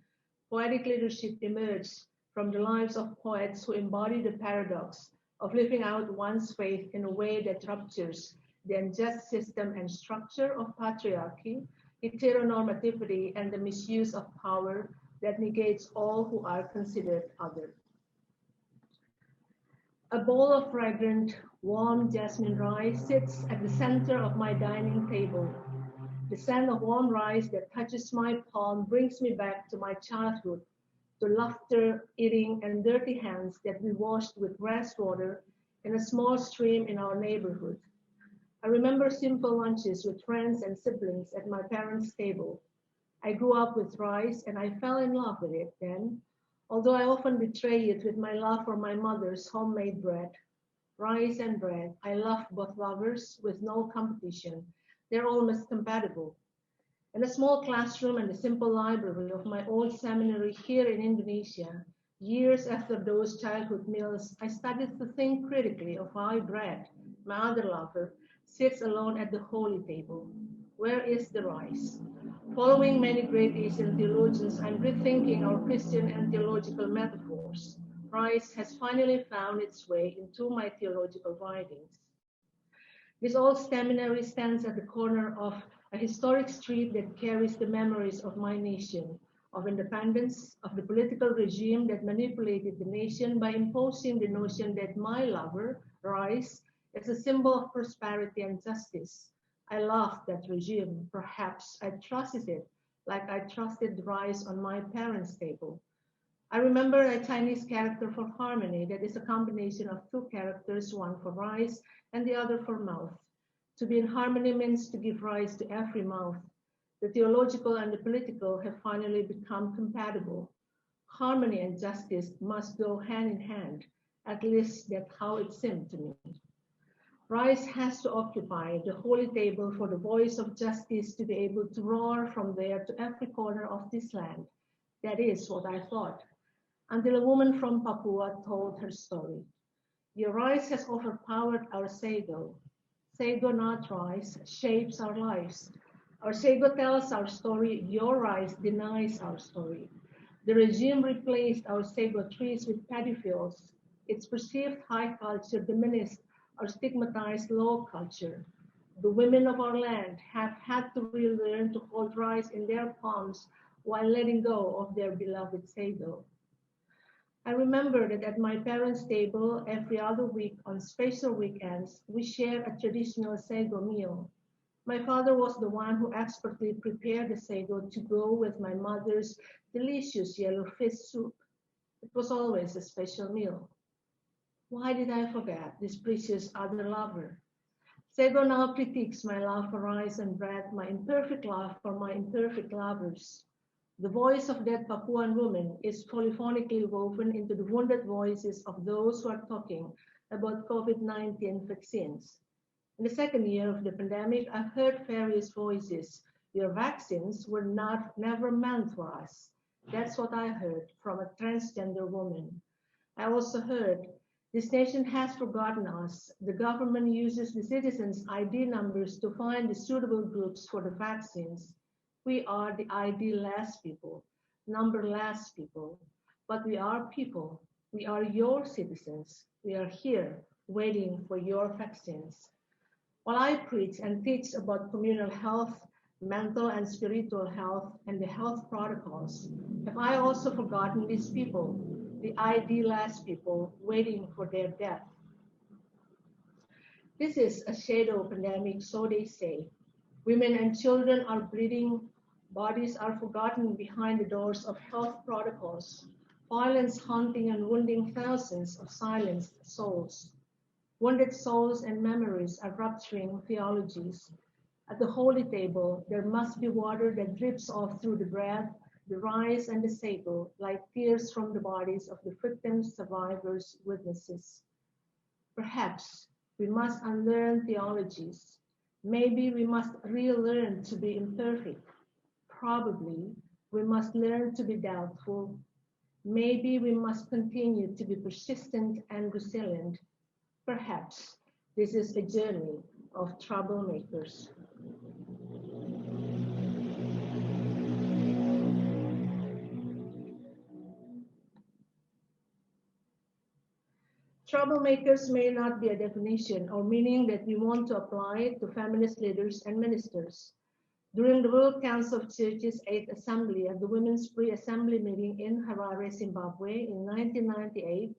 Poetic leadership emerged from the lives of poets who embody the paradox of living out one's faith in a way that ruptures the unjust system and structure of patriarchy, heteronormativity, and the misuse of power that negates all who are considered other. A bowl of fragrant, warm jasmine rice sits at the center of my dining table. The scent of warm rice that touches my palm brings me back to my childhood, to laughter, eating, and dirty hands that we washed with grass water in a small stream in our neighborhood. I remember simple lunches with friends and siblings at my parents' table. I grew up with rice and I fell in love with it then, although I often betray it with my love for my mother's homemade bread. Rice and bread, I love both lovers with no competition. They're almost compatible. In a small classroom and the simple library of my old seminary here in Indonesia, years after those childhood meals, I started to think critically of why bread, my other lover, sits alone at the holy table. Where is the rice? Following many great Asian theologians, I'm rethinking our Christian and theological metaphors. Rice has finally found its way into my theological writings. This old seminary stands at the corner of a historic street that carries the memories of my nation, of independence, of the political regime that manipulated the nation by imposing the notion that my lover, rice, is a symbol of prosperity and justice. I loved that regime. Perhaps I trusted it like I trusted rice on my parents' table. I remember a Chinese character for harmony that is a combination of two characters, one for rice and the other for mouth. To be in harmony means to give rise to every mouth. The theological and the political have finally become compatible. Harmony and justice must go hand in hand. At least that's how it seemed to me. Rice has to occupy the holy table for the voice of justice to be able to roar from there to every corner of this land. That is what I thought, until a woman from Papua told her story. Your rice has overpowered our sago. Sago, not rice, shapes our lives. Our sago tells our story. Your rice denies our story. The regime replaced our sago trees with paddy fields. Its perceived high culture diminished or stigmatized low culture. The women of our land have had to relearn to hold rice in their palms while letting go of their beloved sago. I remember that at my parents' table every other week on special weekends, we shared a traditional sago meal. My father was the one who expertly prepared the sago to go with my mother's delicious yellow fish soup. It was always a special meal. Why did I forget this precious other lover? Sago now critiques my love for rice and bread, my imperfect love for my imperfect lovers. The voice of that Papuan woman is polyphonically woven into the wounded voices of those who are talking about COVID-19 vaccines. In the second year of the pandemic, I heard various voices. Your vaccines were never meant for us. That's what I heard from a transgender woman. I also heard, this nation has forgotten us. The government uses the citizens' ID numbers to find the suitable groups for the vaccines. We are the ID-less people, numberless people, but we are people. We are your citizens. We are here waiting for your vaccines. While I preach and teach about communal health, mental and spiritual health, and the health protocols, have I also forgotten these people, the ID-less people waiting for their death? This is a shadow pandemic, so they say. Women and children are bleeding. Bodies are forgotten behind the doors of health protocols. Violence haunting and wounding thousands of silenced souls. Wounded souls and memories are rupturing theologies. At the holy table, there must be water that drips off through the bread, the rice, and the sabo, like tears from the bodies of the victims, survivors, witnesses. Perhaps we must unlearn theologies. Maybe we must relearn to be imperfect. Probably we must learn to be doubtful. Maybe we must continue to be persistent and resilient. Perhaps this is a journey of troublemakers. Troublemakers may not be a definition or meaning that we want to apply to feminist leaders and ministers. During the World Council of Churches 8th Assembly at the Women's Pre-Assembly meeting in Harare, Zimbabwe in 1998,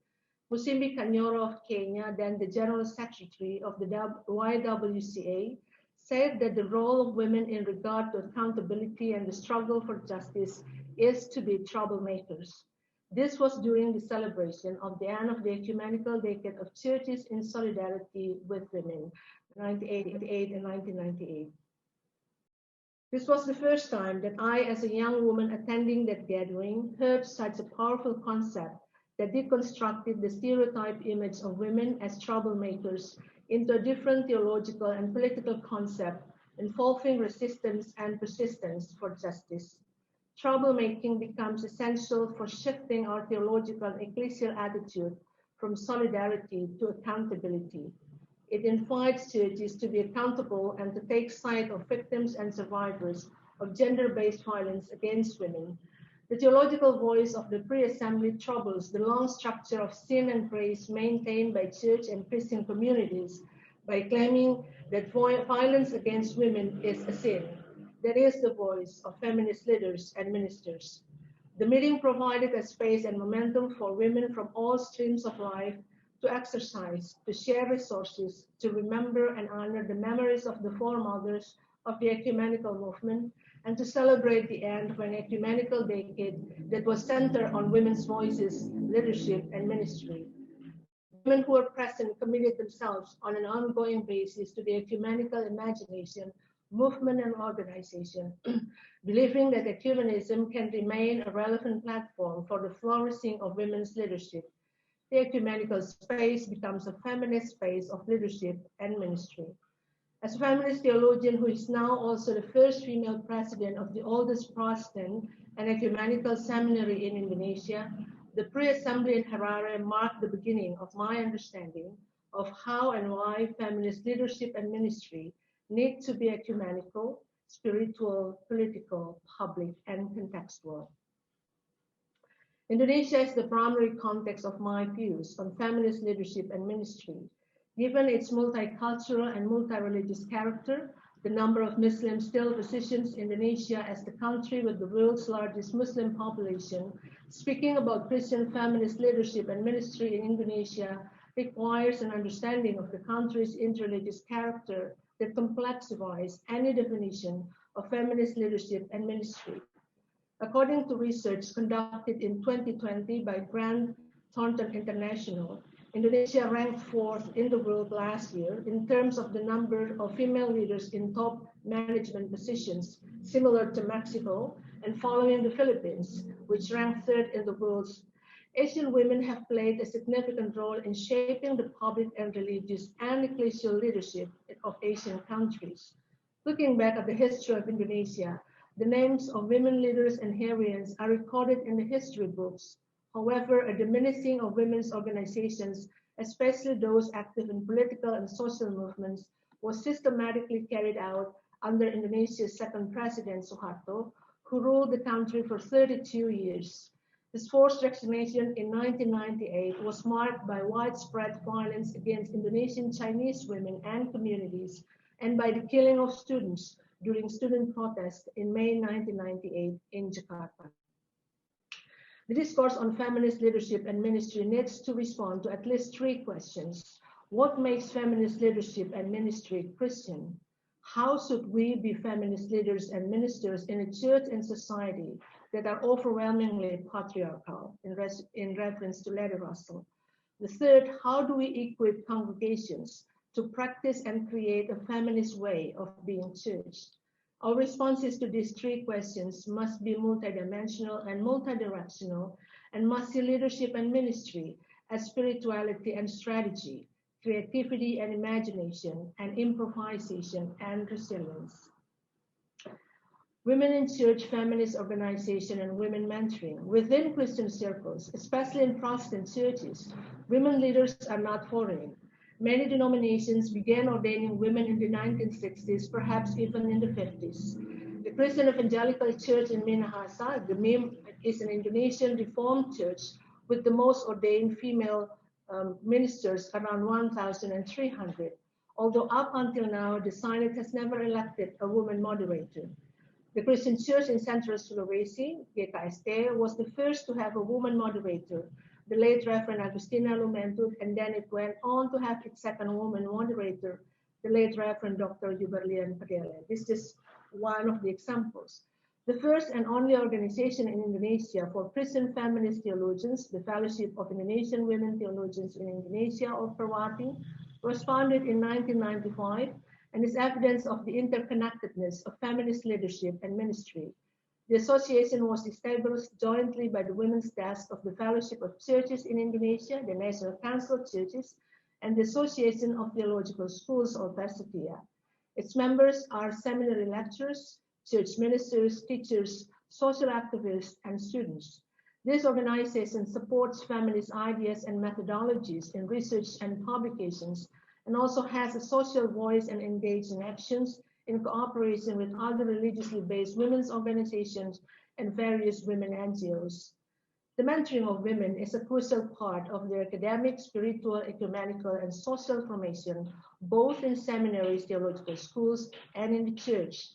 Musimbi Kanyoro of Kenya, then the General Secretary of the YWCA, said that the role of women in regard to accountability and the struggle for justice is to be troublemakers. This was during the celebration of the end of the Ecumenical Decade of Churches in Solidarity with Women, 1988 and 1998. This was the first time that I, as a young woman attending that gathering, heard such a powerful concept that deconstructed the stereotype image of women as troublemakers into a different theological and political concept involving resistance and persistence for justice. Troublemaking becomes essential for shifting our theological and ecclesial attitude from solidarity to accountability. It invites churches to be accountable and to take side of victims and survivors of gender-based violence against women. The theological voice of the pre-assembly troubles the long structure of sin and grace maintained by church and Christian communities by claiming that violence against women is a sin. That is the voice of feminist leaders and ministers. The meeting provided a space and momentum for women from all streams of life to exercise, to share resources, to remember and honor the memories of the foremothers of the ecumenical movement, and to celebrate the end of an ecumenical decade that was centered on women's voices, leadership, and ministry. Women who were present committed themselves on an ongoing basis to the ecumenical imagination, movement, and organization, believing that ecumenism can remain a relevant platform for the flourishing of women's leadership. The ecumenical space becomes a feminist space of leadership and ministry. As a feminist theologian who is now also the first female president of the oldest Protestant and ecumenical seminary in Indonesia, the pre-assembly in Harare marked the beginning of my understanding of how and why feminist leadership and ministry need to be ecumenical, spiritual, political, public, and contextual. Indonesia is the primary context of my views on feminist leadership and ministry. Given its multicultural and multi-religious character, the number of Muslims still positions Indonesia as the country with the world's largest Muslim population, speaking about Christian feminist leadership and ministry in Indonesia requires an understanding of the country's interreligious character that complexifies any definition of feminist leadership and ministry. According to research conducted in 2020 by Grant Thornton International, Indonesia ranked 4th in the world last year in terms of the number of female leaders in top management positions, similar to Mexico, and following the Philippines, which ranked third in the world, Asian women have played a significant role in shaping the public and religious and ecclesial leadership of Asian countries. Looking back at the history of Indonesia, the names of women leaders and heroines are recorded in the history books. However, a diminishing of women's organizations, especially those active in political and social movements, was systematically carried out under Indonesia's second president, Suharto, who ruled the country for 32 years. His forced resignation in 1998 was marked by widespread violence against Indonesian Chinese women and communities, and by the killing of students during student protests in May 1998 in Jakarta. The discourse on feminist leadership and ministry needs to respond to at least three questions. What makes feminist leadership and ministry Christian? How should we be feminist leaders and ministers in a church and society that are overwhelmingly patriarchal, in reference to Larry Russell? The third, how do we equip congregations to practice and create a feminist way of being church? Our responses to these three questions must be multidimensional and multidirectional, and must see leadership and ministry as spirituality and strategy, creativity and imagination, and improvisation and resilience. Women in Church, feminist organization, and women mentoring. Within Christian circles, especially in Protestant churches, women leaders are not foreign. Many denominations began ordaining women in the 1960s, perhaps even in the 50s. The Christian Evangelical Church in Minahasa, the MIM, is an Indonesian Reformed church with the most ordained female ministers, around 1,300. Although up until now, the Synod has never elected a woman moderator. The Christian Church in Central Sulawesi, GKST, was the first to have a woman moderator, the late Reverend Agustina Lumentut, and then it went on to have its second woman moderator, the late Reverend Dr. Yuberlian Padele. This is one of the examples. The first and only organization in Indonesia for Christian feminist theologians, the Fellowship of Indonesian Women Theologians in Indonesia, or Perwati, was founded in 1995 and is evidence of the interconnectedness of feminist leadership and ministry. The association was established jointly by the Women's Desk of the Fellowship of Churches in Indonesia, the National Council of Churches, and the Association of Theological Schools, or Persetia. Its members are seminary lecturers, church ministers, teachers, social activists, and students. This organization supports feminist ideas and methodologies in research and publications, and also has a social voice and engaged in actions in cooperation with other religiously based women's organizations and various women NGOs. The mentoring of women is a crucial part of their academic, spiritual, ecumenical, and social formation, both in seminaries, theological schools, and in the church.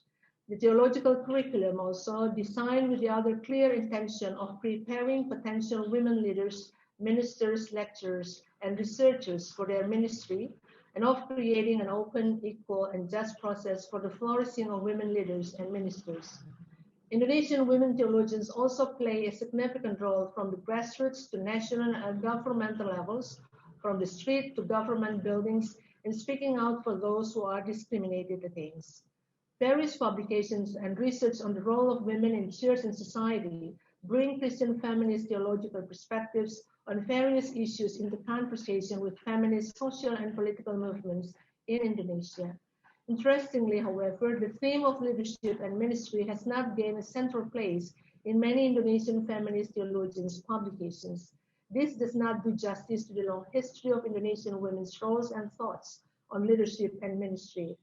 The theological curriculum also designed with the other clear intention of preparing potential women leaders, ministers, lecturers, and researchers for their ministry, and of creating an open, equal, and just process for the flourishing of women leaders and ministers. Indonesian women theologians also play a significant role from the grassroots to national and governmental levels, from the street to government buildings, in speaking out for those who are discriminated against. Various publications and research on the role of women in church and society bring Christian feminist theological perspectives on various issues into conversation with feminist social and political movements in Indonesia. Interestingly, however, the theme of leadership and ministry has not gained a central place in many Indonesian feminist theologians' publications. This does not do justice to the long history of Indonesian women's roles and thoughts on leadership and ministry.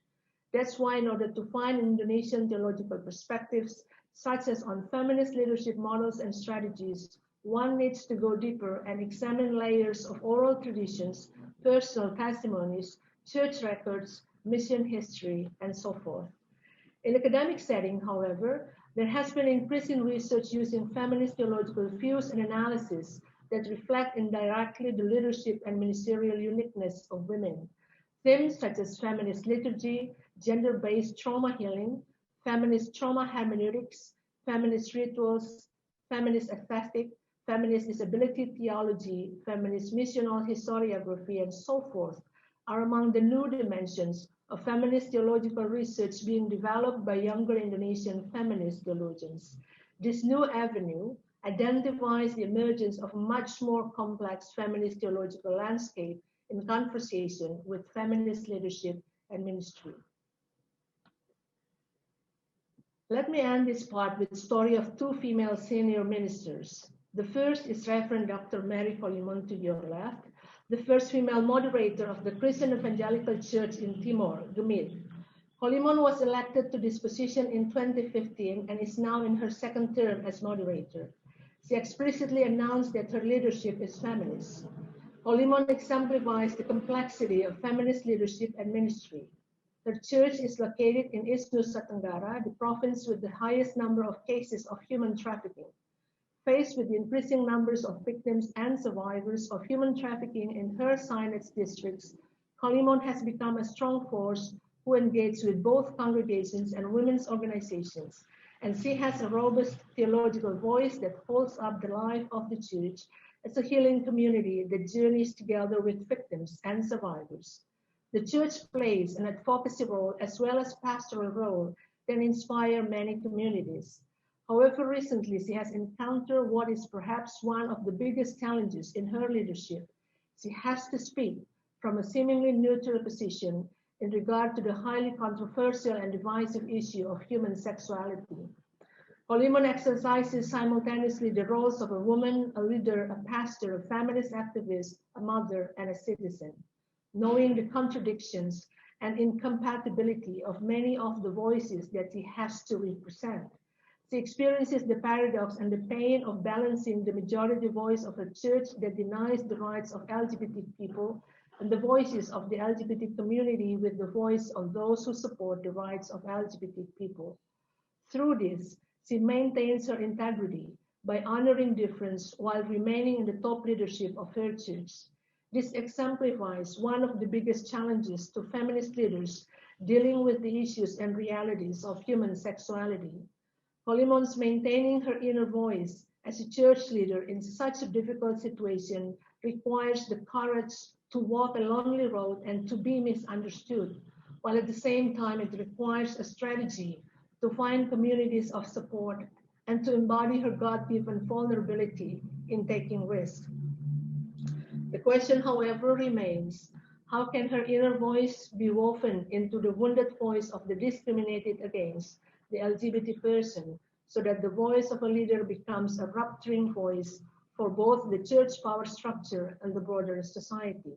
That's why, in order to find Indonesian theological perspectives, such as on feminist leadership models and strategies, one needs to go deeper and examine layers of oral traditions, personal testimonies, church records, mission history, and so forth. In academic setting, however, there has been increasing research using feminist theological views and analysis that reflect indirectly the leadership and ministerial uniqueness of women. Themes such as feminist liturgy, gender-based trauma healing, feminist trauma hermeneutics, feminist rituals, feminist aesthetic, feminist disability theology, feminist missional historiography, and so forth are among the new dimensions of feminist theological research being developed by younger Indonesian feminist theologians. This new avenue identifies the emergence of a much more complex feminist theological landscape in conversation with feminist leadership and ministry. Let me end this part with the story of two female senior ministers. The first is Reverend Dr. Mary Colimon to your left, the first female moderator of the Christian Evangelical Church in Timor, Gemid. Colimon was elected to this position in 2015 and is now in her second term as moderator. She explicitly announced that her leadership is feminist. Colimon exemplifies the complexity of feminist leadership and ministry. Her church is located in East Nusa Tenggara, the province with the highest number of cases of human trafficking. Faced with the increasing numbers of victims and survivors of human trafficking in her signage districts, Colimon has become a strong force who engages with both congregations and women's organizations, and she has a robust theological voice that holds up the life of the church as a healing community that journeys together with victims and survivors. The church plays an advocacy role as well as pastoral role that inspire many communities. However, recently she has encountered what is perhaps one of the biggest challenges in her leadership. She has to speak from a seemingly neutral position in regard to the highly controversial and divisive issue of human sexuality. Colimon exercises simultaneously the roles of a woman, a leader, a pastor, a feminist activist, a mother, and a citizen. Knowing the contradictions and incompatibility of many of the voices that she has to represent, she experiences the paradox and the pain of balancing the majority voice of a church that denies the rights of LGBT people and the voices of the LGBT community with the voice of those who support the rights of LGBT people. Through this, she maintains her integrity by honoring difference while remaining in the top leadership of her church. This exemplifies one of the biggest challenges to feminist leaders dealing with the issues and realities of human sexuality. Colimon's maintaining her inner voice as a church leader in such a difficult situation requires the courage to walk a lonely road and to be misunderstood, while at the same time it requires a strategy to find communities of support and to embody her God-given vulnerability in taking risks. The question, however, remains, how can her inner voice be woven into the wounded voice of the discriminated against, the LGBT person, so that the voice of a leader becomes a rupturing voice for both the church power structure and the broader society?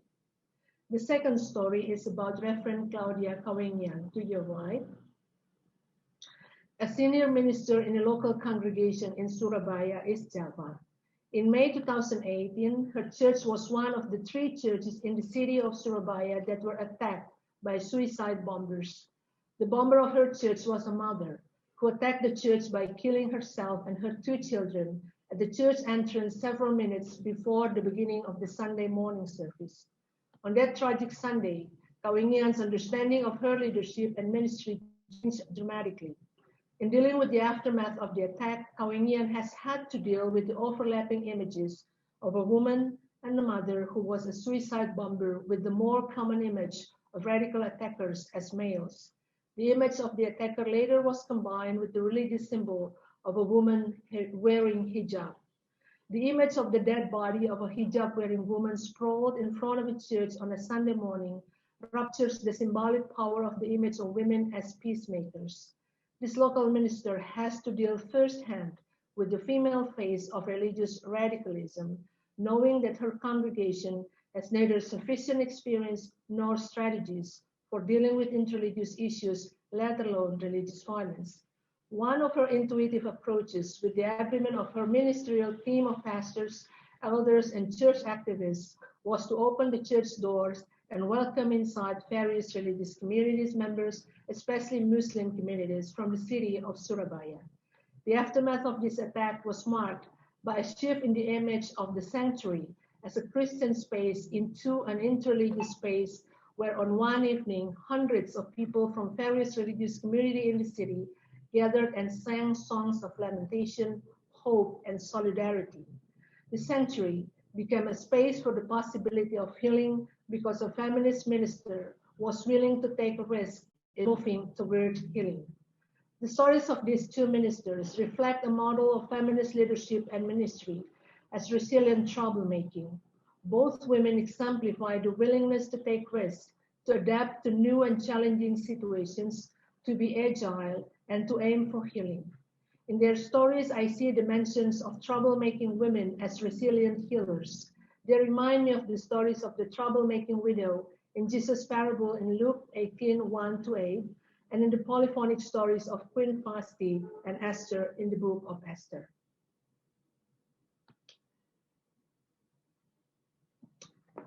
The second story is about Reverend Claudia Kawengian, to your right, a senior minister in a local congregation in Surabaya, East Java. In May 2018, her church was one of the 3 churches in the city of Surabaya that were attacked by suicide bombers. The bomber of her church was a mother who attacked the church by killing herself and her 2 children at the church entrance several minutes before the beginning of the Sunday morning service. On that tragic Sunday, Kawengian's understanding of her leadership and ministry changed dramatically. In dealing with the aftermath of the attack, Kawengian has had to deal with the overlapping images of a woman and a mother who was a suicide bomber with the more common image of radical attackers as males. The image of the attacker later was combined with the religious symbol of a woman wearing hijab. The image of the dead body of a hijab-wearing woman sprawled in front of a church on a Sunday morning ruptures the symbolic power of the image of women as peacemakers. This local minister has to deal firsthand with the female face of religious radicalism, knowing that her congregation has neither sufficient experience nor strategies for dealing with interreligious issues, let alone religious violence. One of her intuitive approaches, with the agreement of her ministerial team of pastors, elders, and church activists, was to open the church doors and welcome inside various religious communities members, especially Muslim communities from the city of Surabaya. The aftermath of this attack was marked by a shift in the image of the sanctuary as a Christian space into an interreligious space where on one evening, hundreds of people from various religious communities in the city gathered and sang songs of lamentation, hope, and solidarity. The sanctuary became a space for the possibility of healing because a feminist minister was willing to take a risk in moving toward healing. The stories of these two ministers reflect a model of feminist leadership and ministry as resilient troublemaking. Both women exemplify the willingness to take risks, to adapt to new and challenging situations, to be agile, and to aim for healing. In their stories, I see dimensions of troublemaking women as resilient healers. They remind me of the stories of the troublemaking widow in Jesus' parable in Luke 18:1-8, and in the polyphonic stories of Queen Vashti and Esther in the book of Esther.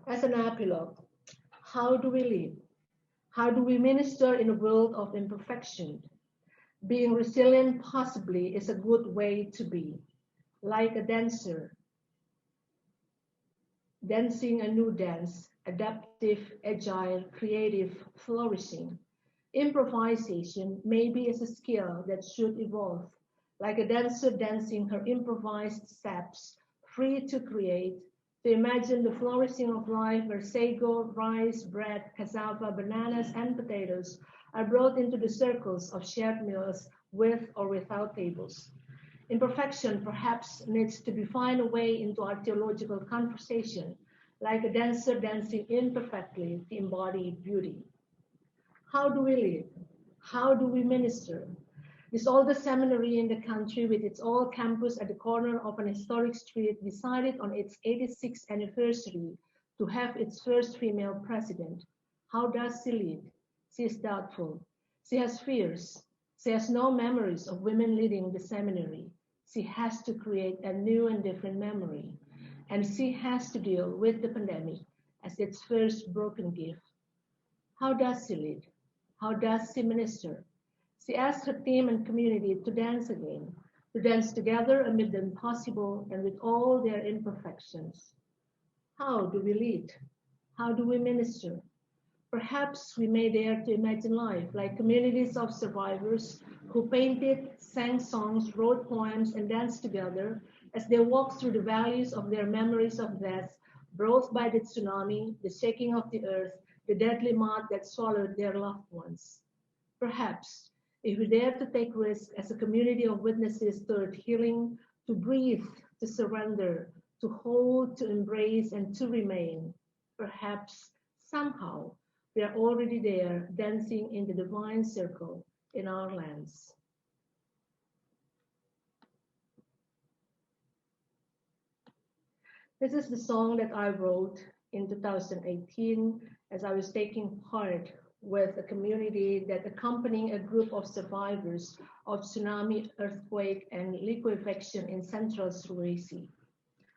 As an epilogue, how do we live? How do we minister in a world of imperfection? Being resilient possibly is a good way to be, like a dancer, dancing a new dance, adaptive, agile, creative, flourishing. Improvisation maybe is a skill that should evolve, like a dancer dancing her improvised steps, free to create, to imagine the flourishing of life where sago, rice, bread, cassava, bananas, and potatoes are brought into the circles of shared meals with or without tables. Imperfection perhaps needs to be found a way into our theological conversation, like a dancer dancing imperfectly to embody beauty. How do we live? How do we minister? This oldest seminary in the country, with its old campus at the corner of an historic street, decided on its 86th anniversary to have its first female president. How does she lead? She is doubtful. She has fears. She has no memories of women leading the seminary. She has to create a new and different memory. And she has to deal with the pandemic as its first broken gift. How does she lead? How does she minister? She asks her team and community to dance again, to dance together amid the impossible and with all their imperfections. How do we lead? How do we minister? Perhaps we may dare to imagine life like communities of survivors who painted, sang songs, wrote poems, and danced together as they walked through the valleys of their memories of death brought by the tsunami, the shaking of the earth, the deadly mud that swallowed their loved ones. Perhaps, if we dare to take risks as a community of witnesses toward healing, to breathe, to surrender, to hold, to embrace, and to remain, perhaps, somehow, we are already there, dancing in the divine circle in our lands. This is the song that I wrote in 2018 as I was taking part with a community that accompanying a group of survivors of tsunami, earthquake, and liquefaction in central Sulawesi.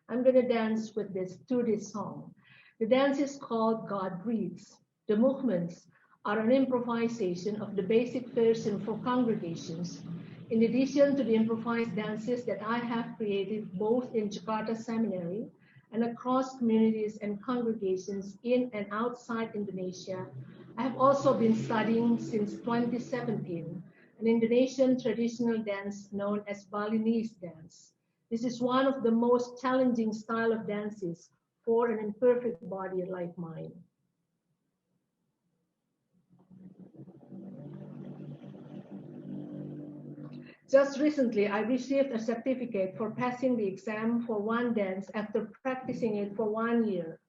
I'm going to dance with this to this song. The dance is called God Breathes. The movements are an improvisation of the basic version for congregations, in addition to the improvised dances that I have created both in Jakarta Seminary and across communities and congregations in and outside Indonesia. I have also been studying since 2017 an Indonesian traditional dance known as Balinese dance. This is one of the most challenging style of dances for an imperfect body like mine. Just recently, I received a certificate for passing the exam for one dance after practicing it for 1 year.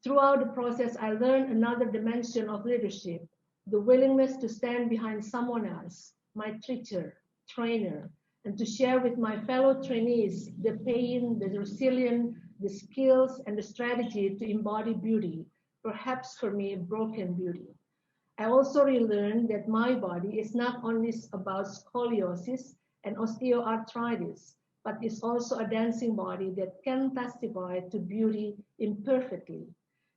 Throughout the process, I learned another dimension of leadership, the willingness to stand behind someone else, my teacher, trainer, and to share with my fellow trainees the pain, the resilience, the skills, and the strategy to embody beauty, perhaps for me, broken beauty. I also relearned that my body is not only about scoliosis and osteoarthritis, but is also a dancing body that can testify to beauty imperfectly.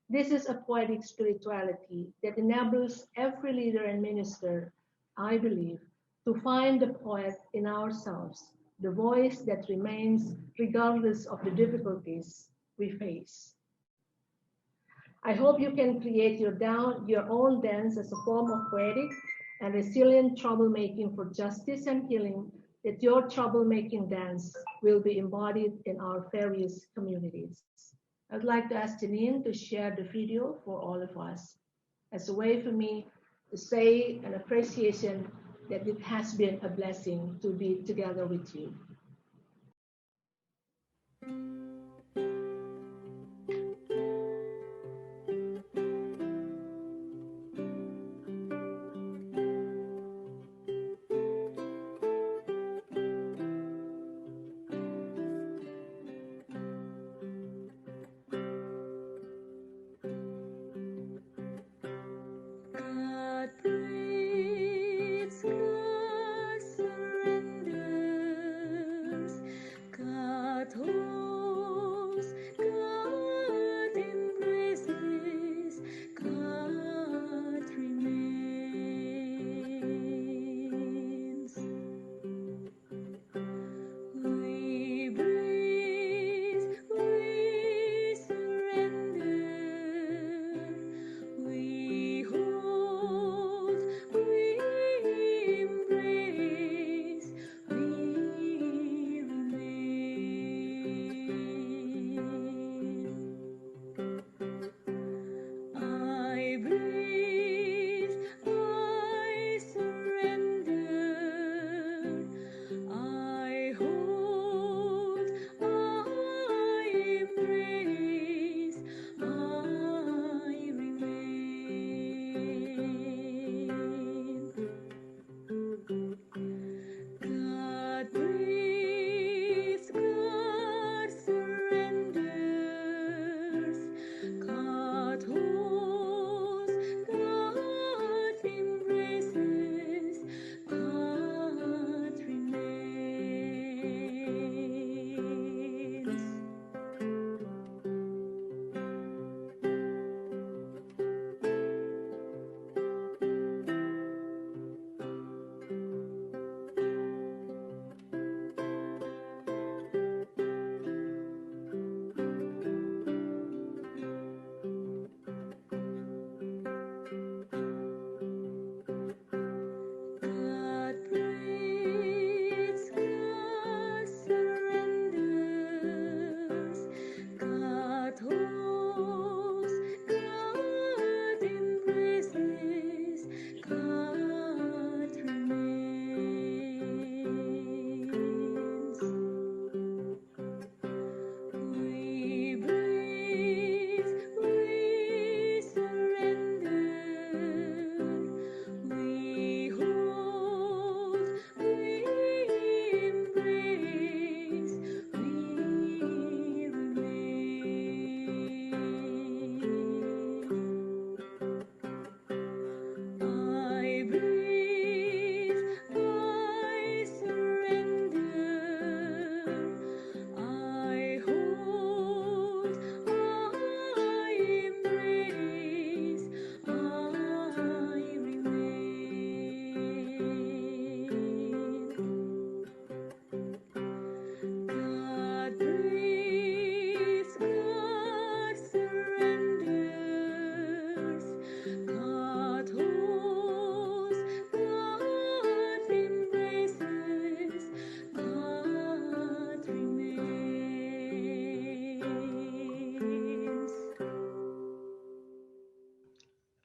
This is a poetic spirituality that enables every leader and minister, I believe, to find the poet in ourselves, the voice that remains regardless of the difficulties we face. I hope you can create your own dance as a form of poetic and resilient troublemaking for justice and healing, that your troublemaking dance will be embodied in our various communities. I'd like to ask Janine to share the video for all of us as a way for me to say an appreciation that it has been a blessing to be together with you.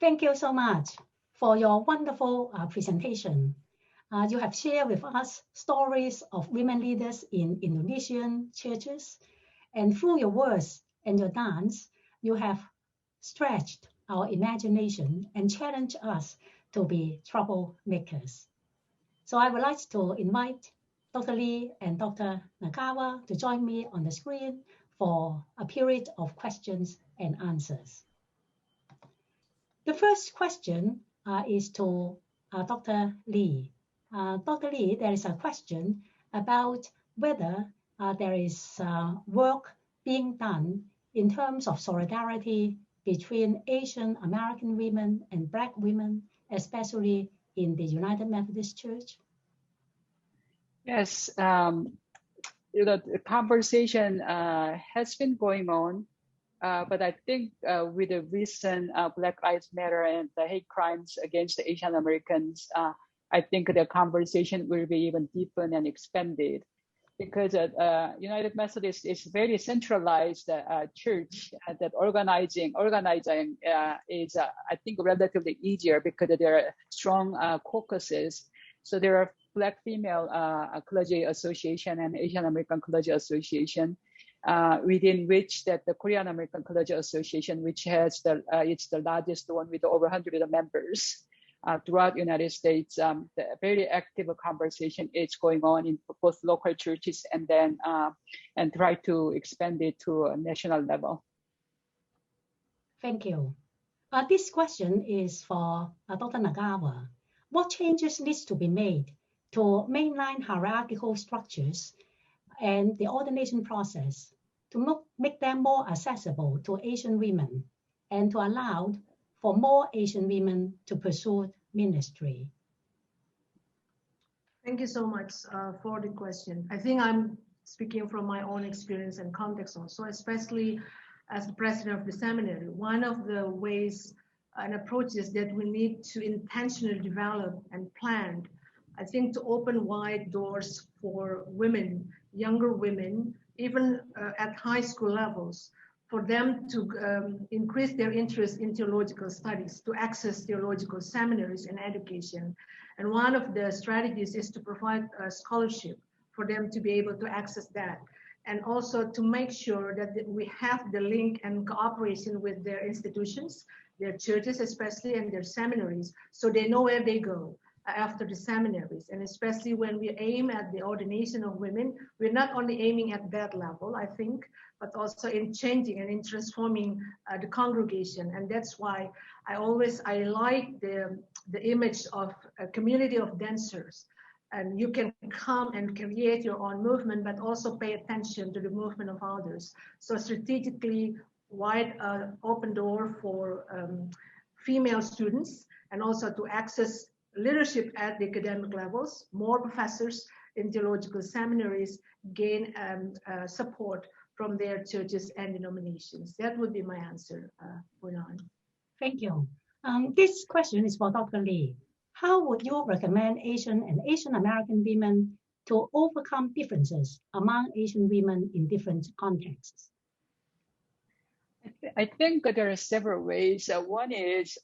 Thank you so much for your wonderful presentation. You have shared with us stories of women leaders in Indonesian churches, and through your words and your dance, you have stretched our imagination and challenged us to be troublemakers. So I would like to invite Dr. Lee and Dr. Lakawa to join me on the screen for a period of questions and answers. The first question is to Dr. Lee. Dr. Lee, there is a question about whether there is work being done in terms of solidarity between Asian American women and Black women, especially in the United Methodist Church. Yes, the conversation has been going on. But I think with the recent Black Lives Matter and the hate crimes against the Asian Americans, I think the conversation will be even deepened and expanded, because United Methodist is very centralized church that organizing is I think relatively easier because there are strong caucuses, So there are Black Female Clergy Association and Asian American Clergy Association, within which that the Korean American Clergy Association, which has it's the largest one with over 100 members throughout the United States. The very active conversation is going on in both local churches and then and try to expand it to a national level. Thank you. This question is for Dr. Lakawa. What changes needs to be made to mainline hierarchical structures and the ordination process to make them more accessible to Asian women and to allow for more Asian women to pursue ministry? Thank you so much for the question. I think I'm speaking from my own experience and context also, especially as the president of the seminary. One of the ways and approaches that we need to intentionally develop and plan, I think, to open wide doors for women, younger women, even at high school levels, for them to increase their interest in theological studies, to access theological seminaries and education. And one of the strategies is to provide a scholarship for them to be able to access that. And also to make sure that we have the link and cooperation with their institutions, their churches especially, and their seminaries, so they know where they go after the seminaries. And especially when we aim at the ordination of women, we're not only aiming at that level, I think, but also in changing and in transforming the congregation. And that's why I like the image of a community of dancers. And you can come and create your own movement, but also pay attention to the movement of others. So strategically wide open door for female students, and also to access leadership at the academic levels. More professors in theological seminaries gain support from their churches and denominations. That would be my answer, Boyung. Thank you. This question is for Dr. Lee. How would you recommend Asian and Asian American women to overcome differences among Asian women in different contexts? I think there are several ways. One is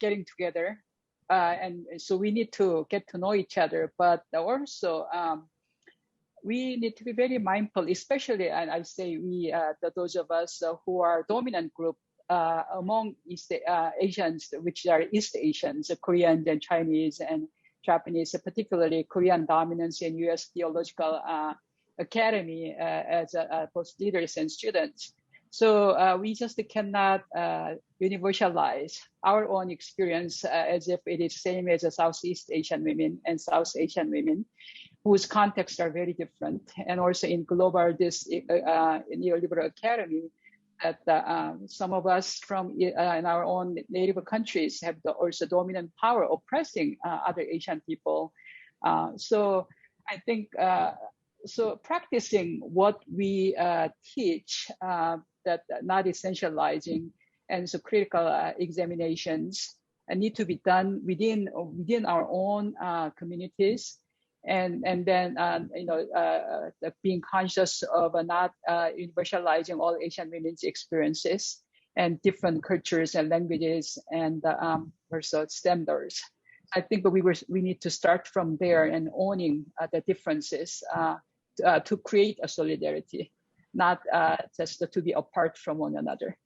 getting together, and so we need to get to know each other, but also we need to be very mindful, especially, and I say we, those of us who are dominant group among East Asians, which are East Asians, Koreans and Chinese and Japanese, particularly Korean dominance in U.S. Theological Academy as both leaders and students. So we just cannot universalize our own experience as if it is same as a Southeast Asian women and South Asian women, whose contexts are very different. And also in global, this neoliberal academy, that some of us from in our own native countries have also dominant power oppressing other Asian people. So I think, so practicing what we teach, that not essentializing, and so critical examinations need to be done within our own communities, and then being conscious of not universalizing all Asian women's experiences and different cultures and languages and also standards. I think we need to start from there and owning the differences to create a solidarity, not just to be apart from one another.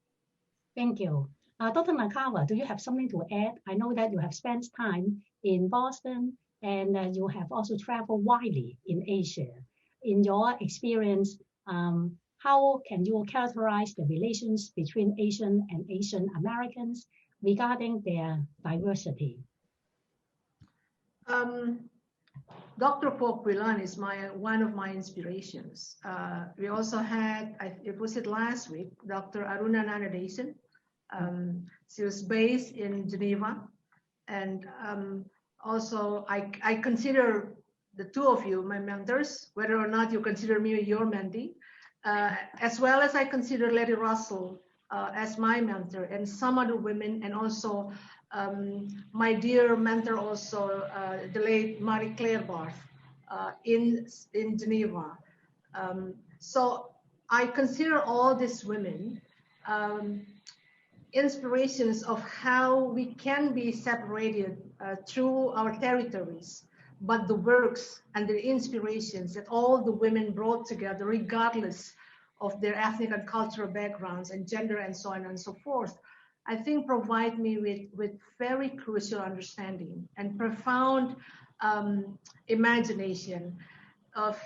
Thank you. Dr. Lakawa, do you have something to add? I know that you have spent time in Boston and you have also traveled widely in Asia. In your experience, how can you characterize the relations between Asian and Asian Americans regarding their diversity? Dr. Kwok Wilan is one of my inspirations. We also had, it was last week, Dr. Aruna Nanadesan. She was based in Geneva. And also, I consider the two of you my mentors, whether or not you consider me your mentee, as well as I consider Lady Russell as my mentor, and some other women, and also my dear mentor also, the late Marie-Claire Barth in Geneva. So I consider all these women inspirations of how we can be separated through our territories, but the works and the inspirations that all the women brought together, regardless of their ethnic and cultural backgrounds and gender and so on and so forth, I think provide me with very crucial understanding and profound imagination of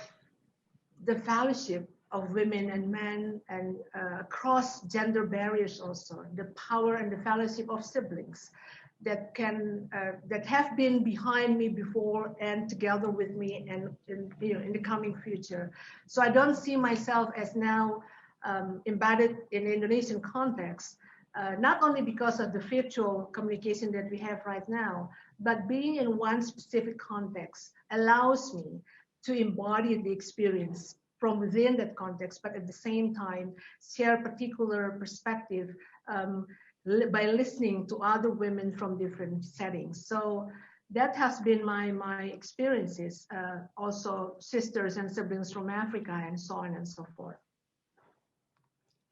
the fellowship of women and men, and across gender barriers also, the power and the fellowship of siblings that can that have been behind me before and together with me and in the coming future. So I don't see myself as now embedded in Indonesian context, not only because of the virtual communication that we have right now, but being in one specific context allows me to embody the experience from within that context, but at the same time share particular perspective by listening to other women from different settings. So that has been my experiences, also sisters and siblings from Africa and so on and so forth.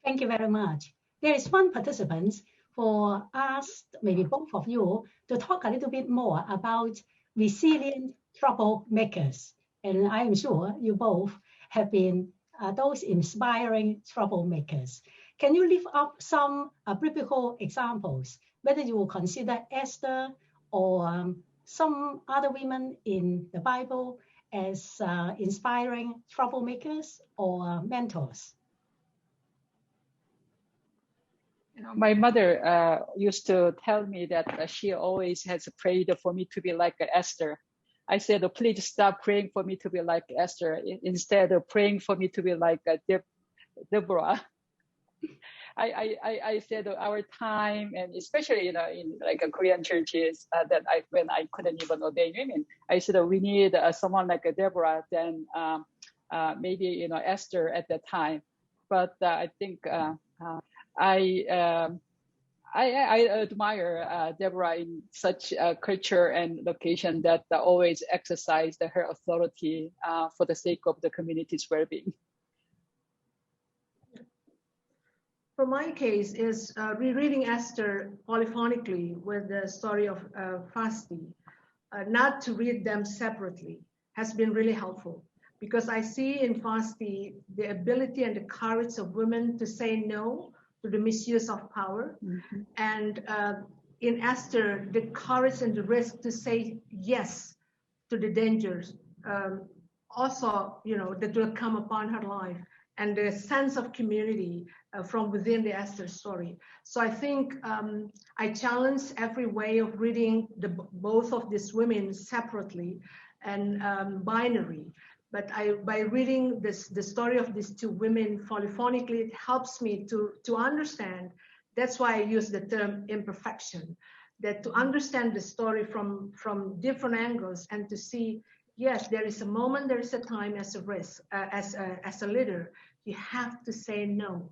Thank you very much. There is one participant who asked maybe both of you to talk a little bit more about resilient troublemakers. And I am sure you both have been those inspiring troublemakers. Can you lift up some biblical examples, whether you will consider Esther or some other women in the Bible as inspiring troublemakers or mentors? You know, my mother used to tell me that she always has prayed for me to be like Esther. I said, please stop praying for me to be like Esther, instead of praying for me to be like Deborah. I said our time, and especially in like Korean churches that when I couldn't even ordain women, I said we need someone like Deborah, then maybe Esther at that time. But I think I admire Deborah in such a culture and location that always exercised her authority for the sake of the community's well-being. For my case is rereading Esther polyphonically with the story of Vashti, not to read them separately, has been really helpful, because I see in Vashti the ability and the courage of women to say no to the misuse of power. Mm-hmm. And in Esther, the courage and the risk to say yes to the dangers also, that will come upon her life, and the sense of community from within the Esther story. So I think I challenge every way of reading both of these women separately and binary. But by reading the story of these two women polyphonically, it helps me to understand. That's why I use the term imperfection, that to understand the story from different angles and to see, yes, there is a moment, there is a time as a risk, as a leader, you have to say no.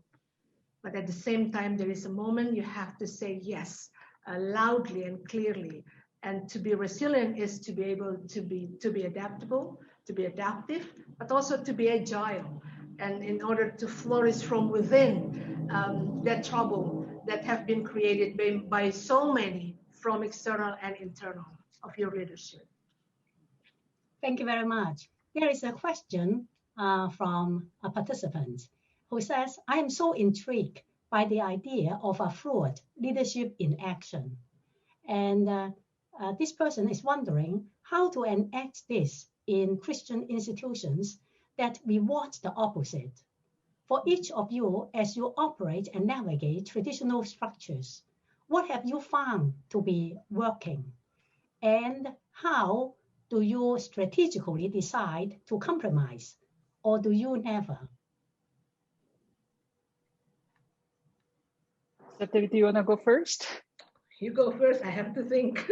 But at the same time, there is a moment you have to say yes, loudly and clearly. And to be resilient is to be able to be adaptable, to be adaptive, but also to be agile, and in order to flourish from within that trouble that have been created by so many from external and internal of your leadership. Thank you very much. There is a question from a participant who says, I am so intrigued by the idea of a fluid leadership in action. And this person is wondering how to enact this in Christian institutions that reward the opposite. For each of you, as you operate and navigate traditional structures, what have you found to be working? And how do you strategically decide to compromise, or do you never? Septemmy, do you want to go first? You go first. I have to think.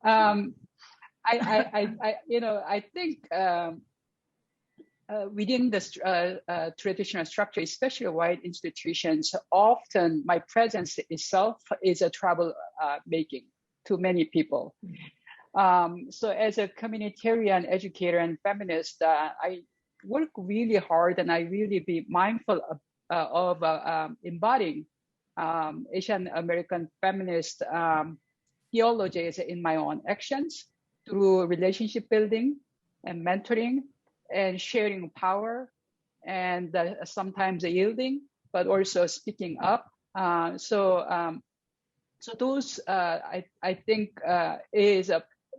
I think within the traditional structure, especially white institutions, often my presence itself is a trouble making to many people. So as a communitarian educator and feminist, I work really hard, and I really be mindful of embodying Asian American feminist theology in my own actions, through relationship building and mentoring and sharing power and sometimes yielding, but also speaking up. So those I think is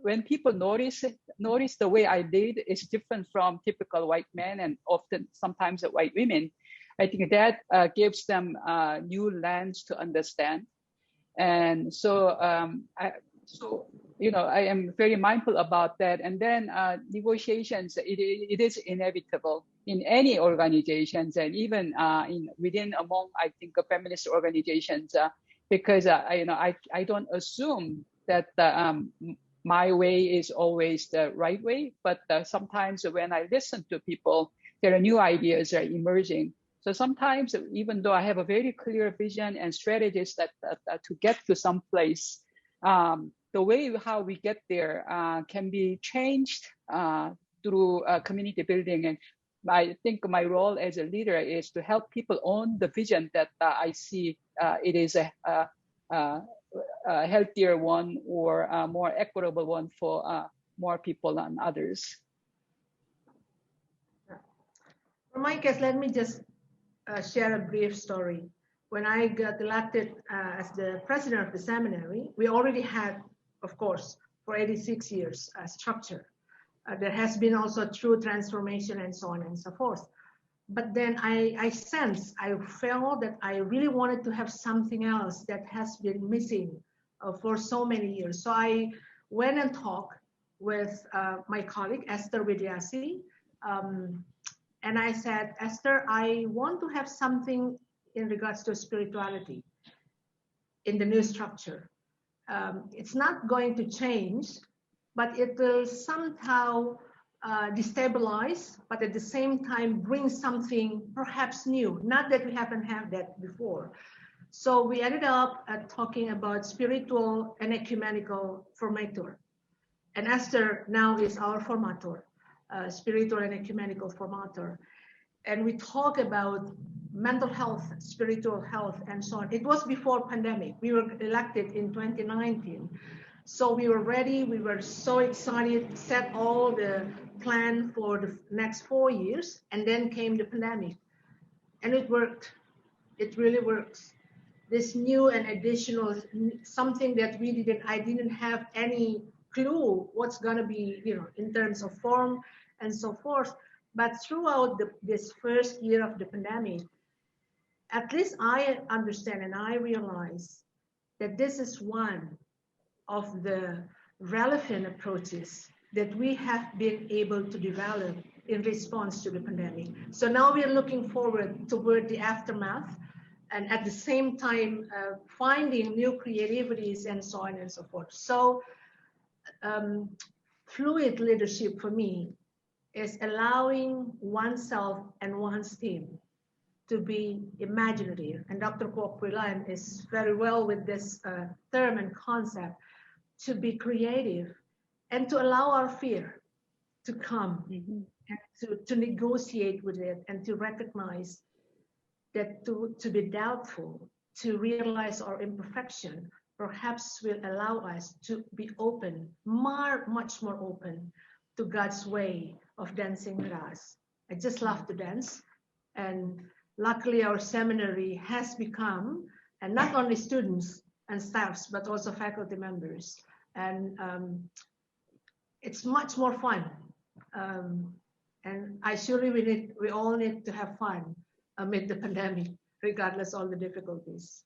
when people notice the way I lead is different from typical white men and often sometimes white women. I think that gives them a new lens to understand. And so I am very mindful about that. And then negotiations, it is inevitable in any organizations and even within among, I think, feminist organizations, because I don't assume that my way is always the right way, but sometimes when I listen to people, there are new ideas are emerging. So sometimes, even though I have a very clear vision and strategies that to get to some place, the way how we get there can be changed through community building. And I think my role as a leader is to help people own the vision that I see it is a healthier one or a more equitable one for more people than others. For my case, let me just share a brief story. When I got elected as the president of the seminary, we already had, of course, for 86 years, a structure. There has been also true transformation and so on and so forth. But then I felt that I really wanted to have something else that has been missing for so many years. So I went and talked with my colleague, Esther Widiasi, and I said, Esther, I want to have something in regards to spirituality in the new structure. It's not going to change, but it will somehow destabilize, but at the same time bring something perhaps new. Not that we haven't had that before. So we ended up talking about spiritual and ecumenical formator. And Esther now is our formator. Spiritual and ecumenical formator. And we talk about mental health, spiritual health, and so on. It was before pandemic. We were elected in 2019. So we were ready. We were so excited, set all the plan for the next 4 years. And then came the pandemic. And it worked. It really works. This new and additional, something that I didn't have any clue what's going to be, in terms of form and so forth. But throughout this first year of the pandemic, at least I understand and I realize that this is one of the relevant approaches that we have been able to develop in response to the pandemic. So now we are looking forward toward the aftermath and at the same time finding new creativities and so on and so forth. So fluid leadership for me is allowing oneself and one's team to be imaginative. And Dr. Kwok Pui-Lan is very well with this term and concept, to be creative and to allow our fear to come and to negotiate with it and to recognize that to be doubtful, to realize our imperfection, perhaps will allow us to be open, much more open to God's way of dancing with us. I just love to dance. And luckily our seminary has become, and not only students and staffs, but also faculty members. And it's much more fun. And I surely we all need to have fun amid the pandemic, regardless of all the difficulties.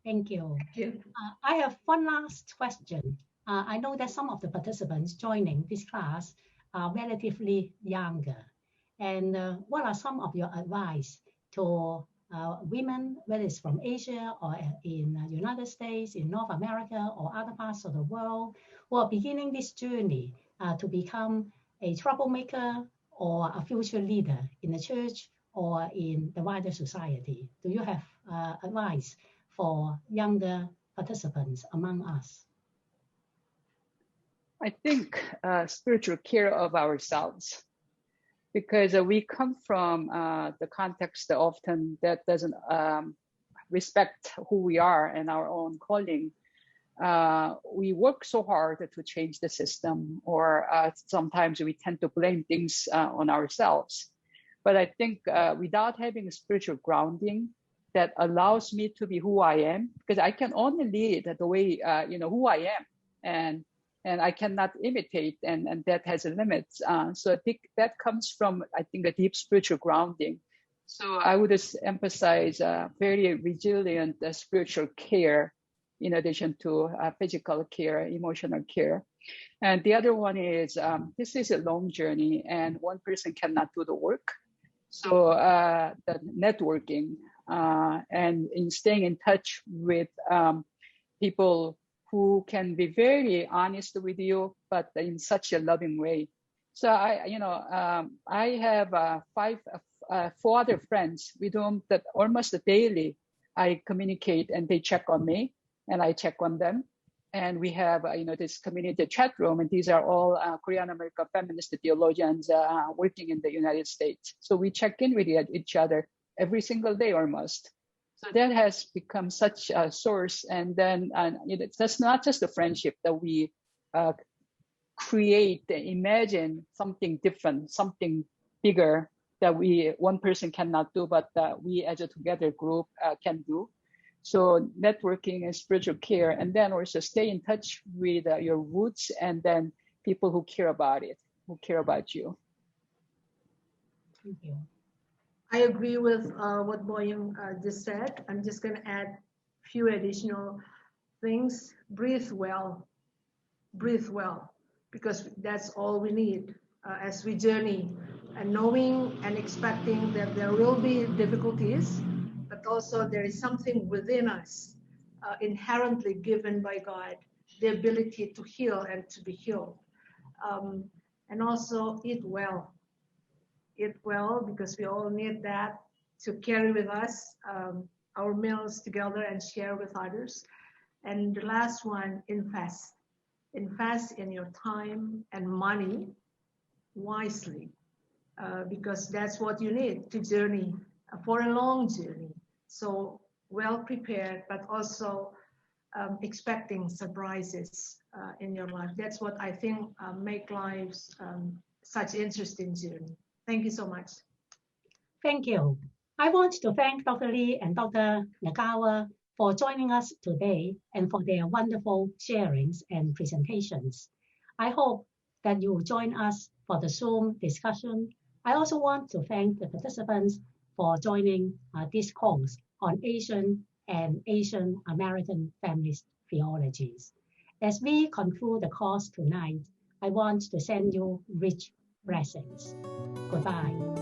Thank you. Thank you. I have one last question. I know that some of the participants joining this class are relatively younger. And what are some of your advice to women, whether it's from Asia or in the United States, in North America or other parts of the world, who are beginning this journey to become a troublemaker or a future leader in the church or in the wider society? Do you have advice for younger participants among us? I think spiritual care of ourselves, because we come from the context often that doesn't respect who we are and our own calling. we work so hard to change the system, or sometimes we tend to blame things on ourselves. But I think without having a spiritual grounding that allows me to be who I am, because I can only lead the way, who I am, and I cannot imitate, and that has a limit. So I think that comes from, I think, a deep spiritual grounding. So I would just emphasize very resilient spiritual care in addition to physical care, emotional care. And the other one is, this is a long journey and one person cannot do the work. So the networking and in staying in touch with people who can be very honest with you, but in such a loving way. So I have 4 other friends with whom that almost daily I communicate, and they check on me and I check on them. And we have this community chat room, and these are all Korean American feminist theologians working in the United States. So we check in with each other every single day almost. So that has become such a source. And then that's not just a friendship that we create, imagine something different, something bigger that one person cannot do, but we as a together group can do. So networking and spiritual care, and then also stay in touch with your roots, and then people who care about it, who care about you. Thank you. I agree with what Boyung just said. I'm just going to add a few additional things. Breathe well, because that's all we need as we journey, and knowing and expecting that there will be difficulties, but also there is something within us inherently given by God, the ability to heal and to be healed. And also eat well, because we all need that to carry with us our meals together and share with others. And the last one, invest in your time and money wisely, because that's what you need to journey for a long journey. So well prepared, but also expecting surprises in your life. That's what I think make lives such interesting journey. Thank you so much. Thank you. I want to thank Dr. Lee and Dr. Lakawa for joining us today and for their wonderful sharings and presentations. I hope that you will join us for the Zoom discussion. I also want to thank the participants for joining this course on Asian and Asian American feminist theologies. As we conclude the course tonight, I want to send you rich blessings. Goodbye.